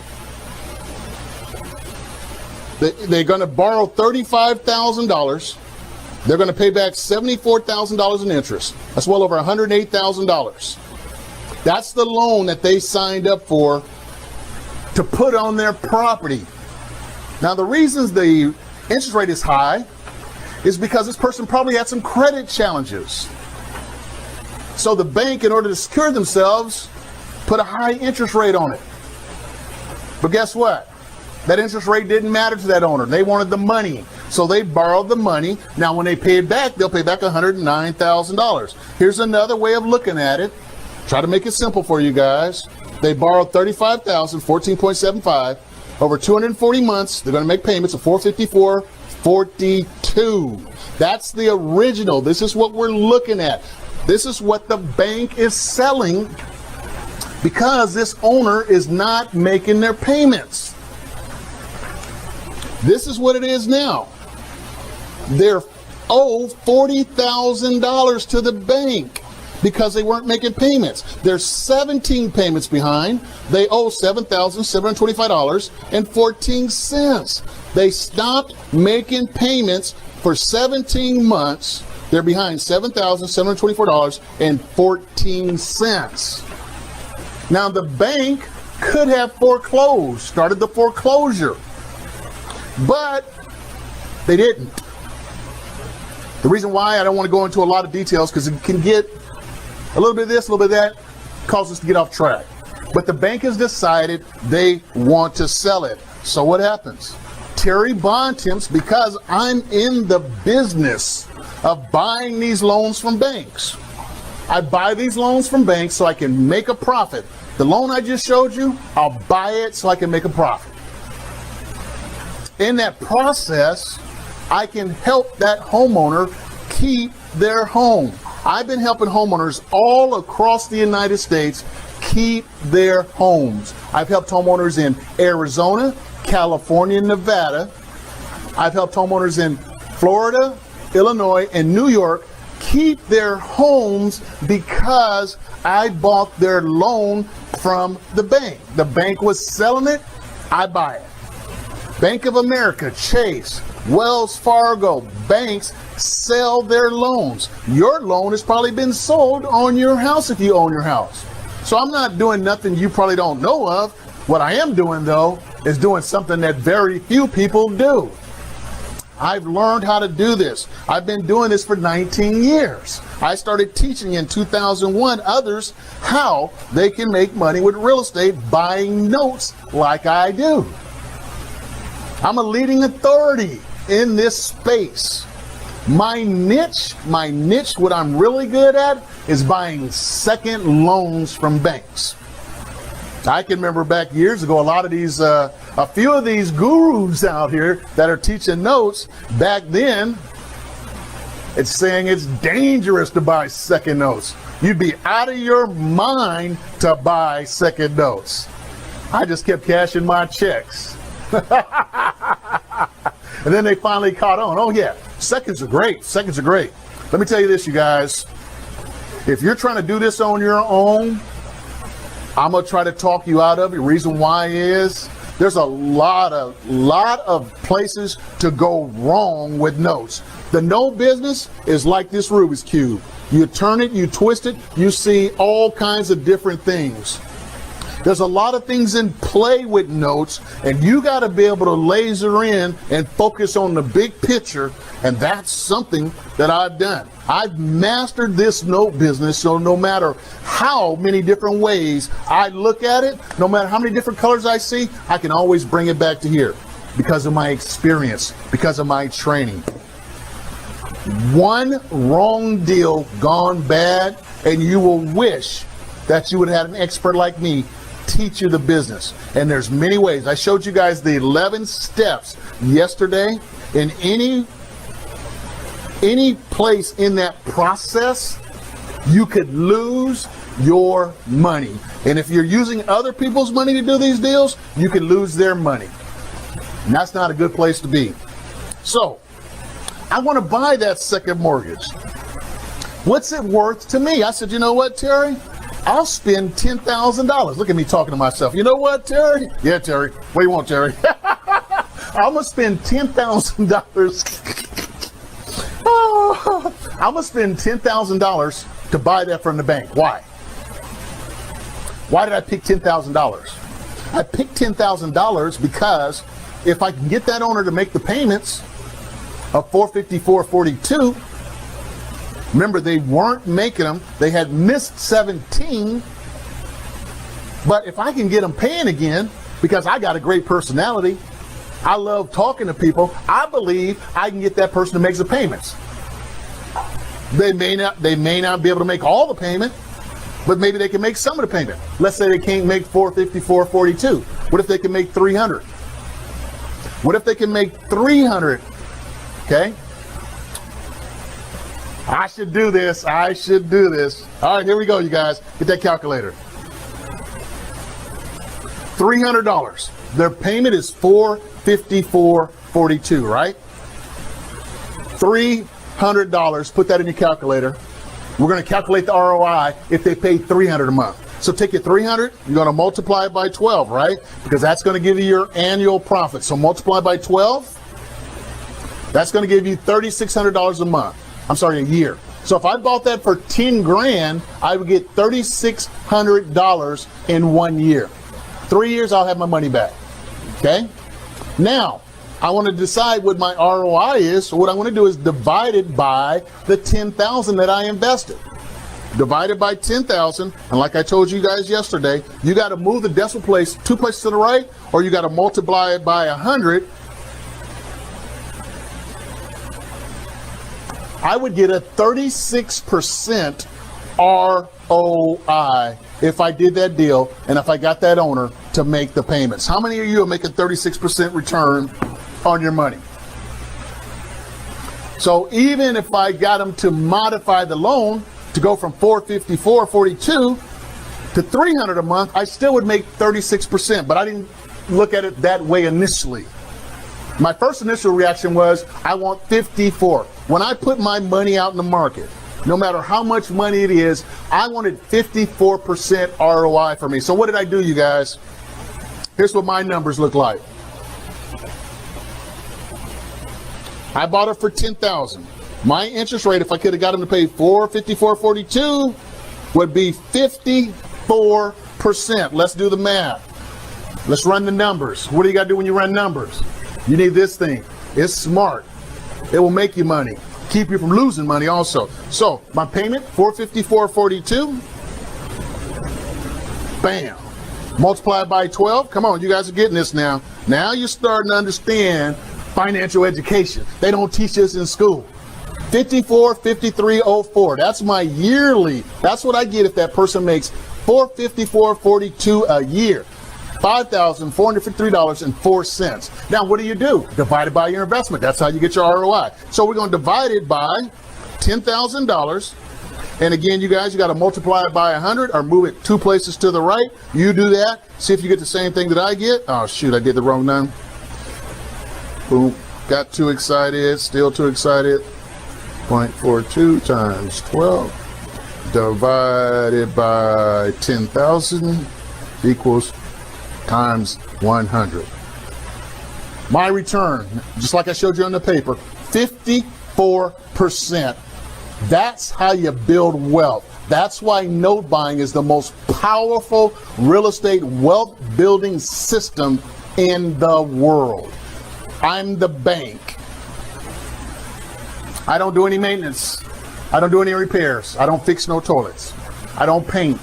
They're going to borrow $35,000. They're going to pay back $74,000 in interest. That's well over $108,000. That's the loan that they signed up for to put on their property. Now, the reasons the interest rate is high is because this person probably had some credit challenges. So the bank, in order to secure themselves, put a high interest rate on it. But guess what? That interest rate didn't matter to that owner. They wanted the money. So they borrowed the money. Now, when they pay it back, they'll pay back $109,000. Here's another way of looking at it. Try to make it simple for you guys. They borrowed $35,000, 14.75. Over 240 months, they're going to make payments of $454.42. That's the original. This is what we're looking at. This is what the bank is selling because this owner is not making their payments. This is what it is now. They're owed $40,000 to the bank because they weren't making payments. They're 17 payments behind. They owe $7,725.14. They stopped making payments for 17 months. They're behind $7,724.14. Now the bank could have foreclosed, started the foreclosure, but they didn't. The reason why I don't want to go into a lot of details because it can get a little bit of this, a little bit of that, cause us to get off track. But the bank has decided they want to sell it. So what happens? Terry Bontemps, because I'm in the business of buying these loans from banks. I buy these loans from banks so I can make a profit. The loan I just showed you, I'll buy it so I can make a profit. In that process, I can help that homeowner keep their home. I've been helping homeowners all across the United States keep their homes. I've helped homeowners in Arizona, California, Nevada. I've helped homeowners in Florida, Illinois, and New York keep their homes because I bought their loan from the bank. The bank was selling it, I buy it. Bank of America, Chase, Wells Fargo, banks sell their loans. Your loan has probably been sold on your house if you own your house. So I'm not doing nothing you probably don't know of. What I am doing, though, is doing something that very few people do. I've learned how to do this. I've been doing this for 19 years. I started teaching in 2001 others how they can make money with real estate buying notes like I do. I'm a leading authority in this space. My niche, what I'm really good at is buying second loans from banks. I can remember back years ago, a few of these gurus out here that are teaching notes, back then, it's saying it's dangerous to buy second notes. You'd be out of your mind to buy second notes. I just kept cashing my checks. And then they finally caught on. Oh yeah, seconds are great. Seconds are great. Let me tell you this, you guys. If you're trying to do this on your own, I'm gonna try to talk you out of it. The reason why is there's a lot of places to go wrong with notes. The note business is like this Rubik's Cube. You turn it, you twist it, you see all kinds of different things. There's a lot of things in play with notes, and you got to be able to laser in and focus on the big picture, and that's something that I've done. I've mastered this note business, so no matter how many different ways I look at it, no matter how many different colors I see, I can always bring it back to here because of my experience, because of my training. One wrong deal gone bad, and you will wish that you would have had an expert like me teach you the business. And there's many ways. I showed you guys the 11 steps yesterday. In any place in that process, you could lose your money. And if you're using other people's money to do these deals, you could lose their money. And that's not a good place to be. So I want to buy that second mortgage. What's it worth to me? I said, you know what, Terry? I'll spend $10,000. Look at me talking to myself. You know what, Terry? Yeah, Terry. What do you want, Terry? I'm going to spend $10,000. Oh, I'm going to spend $10,000 to buy that from the bank. Why? Why did I pick $10,000? I picked $10,000 because if I can get that owner to make the payments of $454.42, remember, they weren't making them. They had missed 17. But if I can get them paying again, because I got a great personality, I love talking to people, I believe I can get that person to make the payments. They may not be able to make all the payment, but maybe they can make some of the payment. Let's say they can't make $454.42. What if they can make $300? What if they can make $300? Okay? I should do this. I should do this. All right, here we go, you guys. Get that calculator. $300. Their payment is $454.42, right? $300. Put that in your calculator. We're going to calculate the ROI if they pay $300 a month. So take your $300, you're going to multiply it by 12, right? Because that's going to give you your annual profit. So multiply by 12. That's going to give you $3,600 a month. I'm sorry, a year. So if I bought that for 10 grand, I would get $3,600 in 1 year. 3 years, I'll have my money back. Okay? Now, I want to decide what my ROI is. So what I want to do is divide it by the $10,000 that I invested. divided by 10,000. And like I told you guys yesterday, you got to move the decimal place 2 places to the right, or you got to multiply it by 100. I would get a 36% ROI if I did that deal and if I got that owner to make the payments. How many of you will make a 36% return on your money? So even if I got them to modify the loan to go from $454.42 to $300 a month, I still would make 36%, but I didn't look at it that way initially. My first initial reaction was, I want 54. When I put my money out in the market, no matter how much money it is, I wanted 54% ROI for me. So what did I do, you guys? Here's what my numbers look like. I bought it for $10,000. My interest rate, if I could have got them to pay $454.42, would be 54%. Let's do the math. Let's run the numbers. What do you got to do when you run numbers? You need this thing. It's smart. It will make you money. Keep you from losing money also. So my payment, $454.42. Bam. Multiplied by 12. Come on, you guys are getting this now. Now you're starting to understand financial education. They don't teach this in school. $54.5304. That's my yearly. That's what I get if that person makes $454.42 a year. $5,453.04. Now, what do? Divide it by your investment. That's how you get your ROI. So we're going to divide it by $10,000. And again, you guys, you got to multiply it by 100 or move it 2 places to the right. You do that. See if you get the same thing that I get. Oh, shoot, I did the wrong one. Boom. Got too excited. Still too excited. 0.42 times 12 divided by 10,000 equals times 100. My return, just like I showed you on the paper, 54%. That's how you build wealth. That's why note buying is the most powerful real estate wealth building system in the world. I'm the bank. I don't do any maintenance. I don't do any repairs. I don't fix no toilets. I don't paint.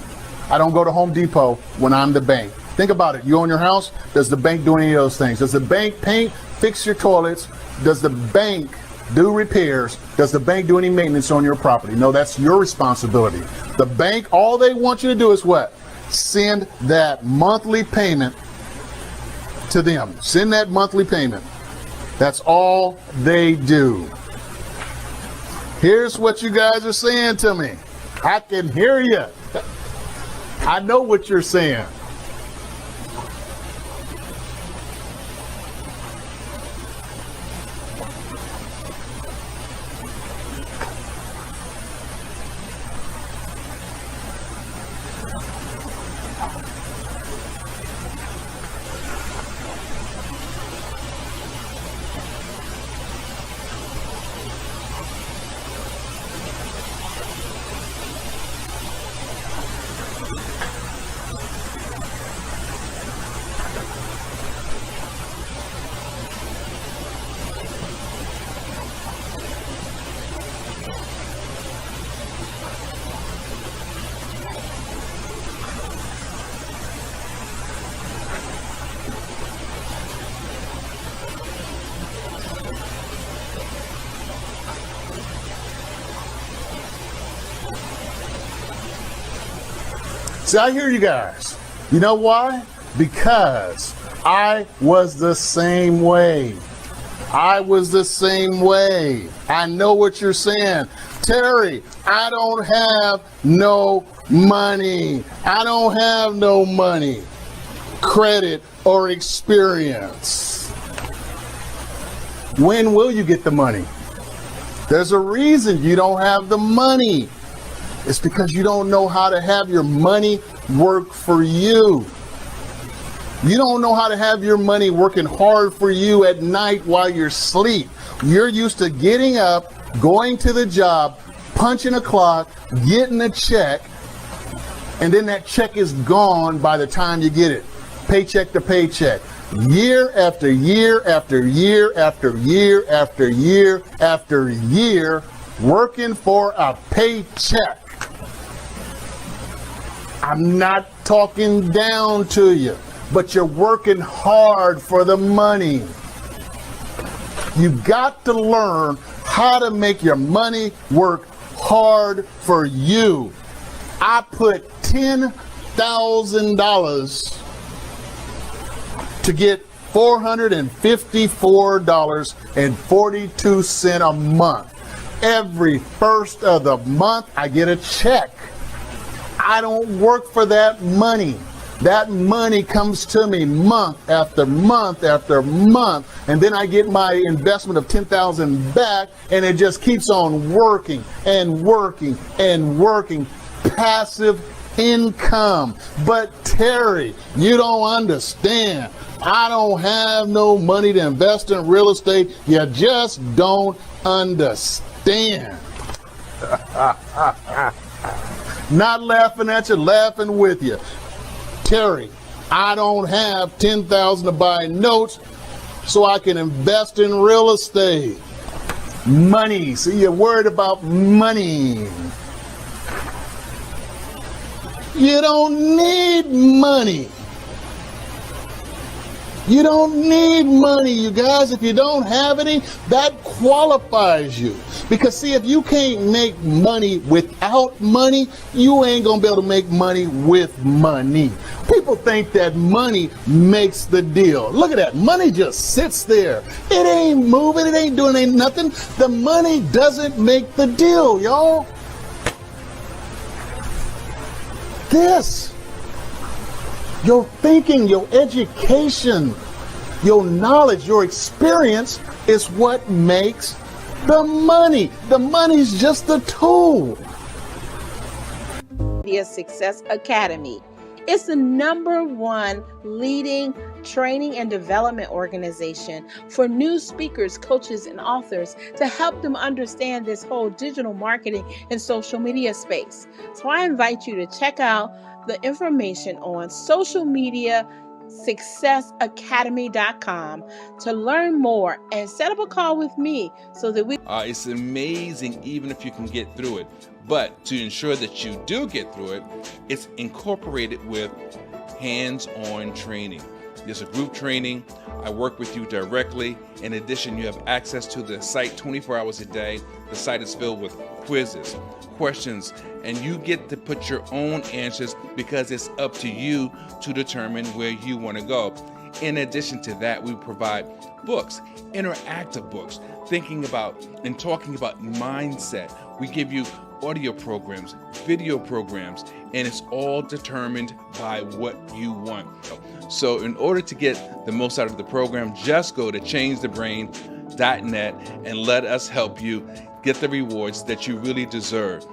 I don't go to Home Depot when I'm the bank. Think about it. You own your house. Does the bank do any of those things? Does the bank paint, fix your toilets? Does the bank do repairs? Does the bank do any maintenance on your property? No, that's your responsibility. The bank, all they want you to do is what? Send that monthly payment to them. Send that monthly payment. That's all they do. Here's what you guys are saying to me. I can hear you. I know what you're saying. See, I hear you guys. You know why? Because I was the same way. I was the same way. I know what you're saying. Terry, I don't have no money. I don't have no money, credit, or experience. When will you get the money? There's a reason you don't have the money. It's because you don't know how to have your money work for you. You don't know how to have your money working hard for you at night while you're asleep. You're used to getting up, going to the job, punching a clock, getting a check, and then that check is gone by the time you get it. Paycheck to paycheck. Year after year after year after year after year after year, working for a paycheck. I'm not talking down to you, but you're working hard for the money. You got to learn how to make your money work hard for you. I put $10,000 to get $454.42 a month. Every first of the month, I get a check. I don't work for that money. That money comes to me month after month after month, and then I get my investment of $10,000 back, and it just keeps on working and working and working. Passive income. But Terry, you don't understand. I don't have no money to invest in real estate. You just don't understand. Not laughing at you, laughing with you. Terry, I don't have $10,000 to buy notes so I can invest in real estate. Money. See, you're worried about money. You don't need money. You don't need money, you guys. If you don't have any, that qualifies you. Because see, if you can't make money without money, you ain't gonna be able to make money with money. People think that money makes the deal. Look at that, money just sits there. It ain't moving, it ain't doing ain't nothing. The money doesn't make the deal, y'all. This. Your thinking, your education, your knowledge, your experience is what makes the money. The money's just a tool. To Success Academy. It's the #1 leading training and development organization for new speakers, coaches, and authors to help them understand this whole digital marketing and social media space. So I invite you to check out the information on socialmediasuccessacademy.com to learn more and set up a call with me so that we... It's amazing even if you can get through it. But to ensure that you do get through it, it's incorporated with hands-on training. There's a group training. I work with you directly. In addition, you have access to the site 24 hours a day. The site is filled with quizzes, questions, and you get to put your own answers because it's up to you to determine where you want to go. In addition to that, we provide books, interactive books, thinking about and talking about mindset. We give you audio programs, video programs, and it's all determined by what you want. So in order to get the most out of the program, just go to changethebrain.net and let us help you get the rewards that you really deserve.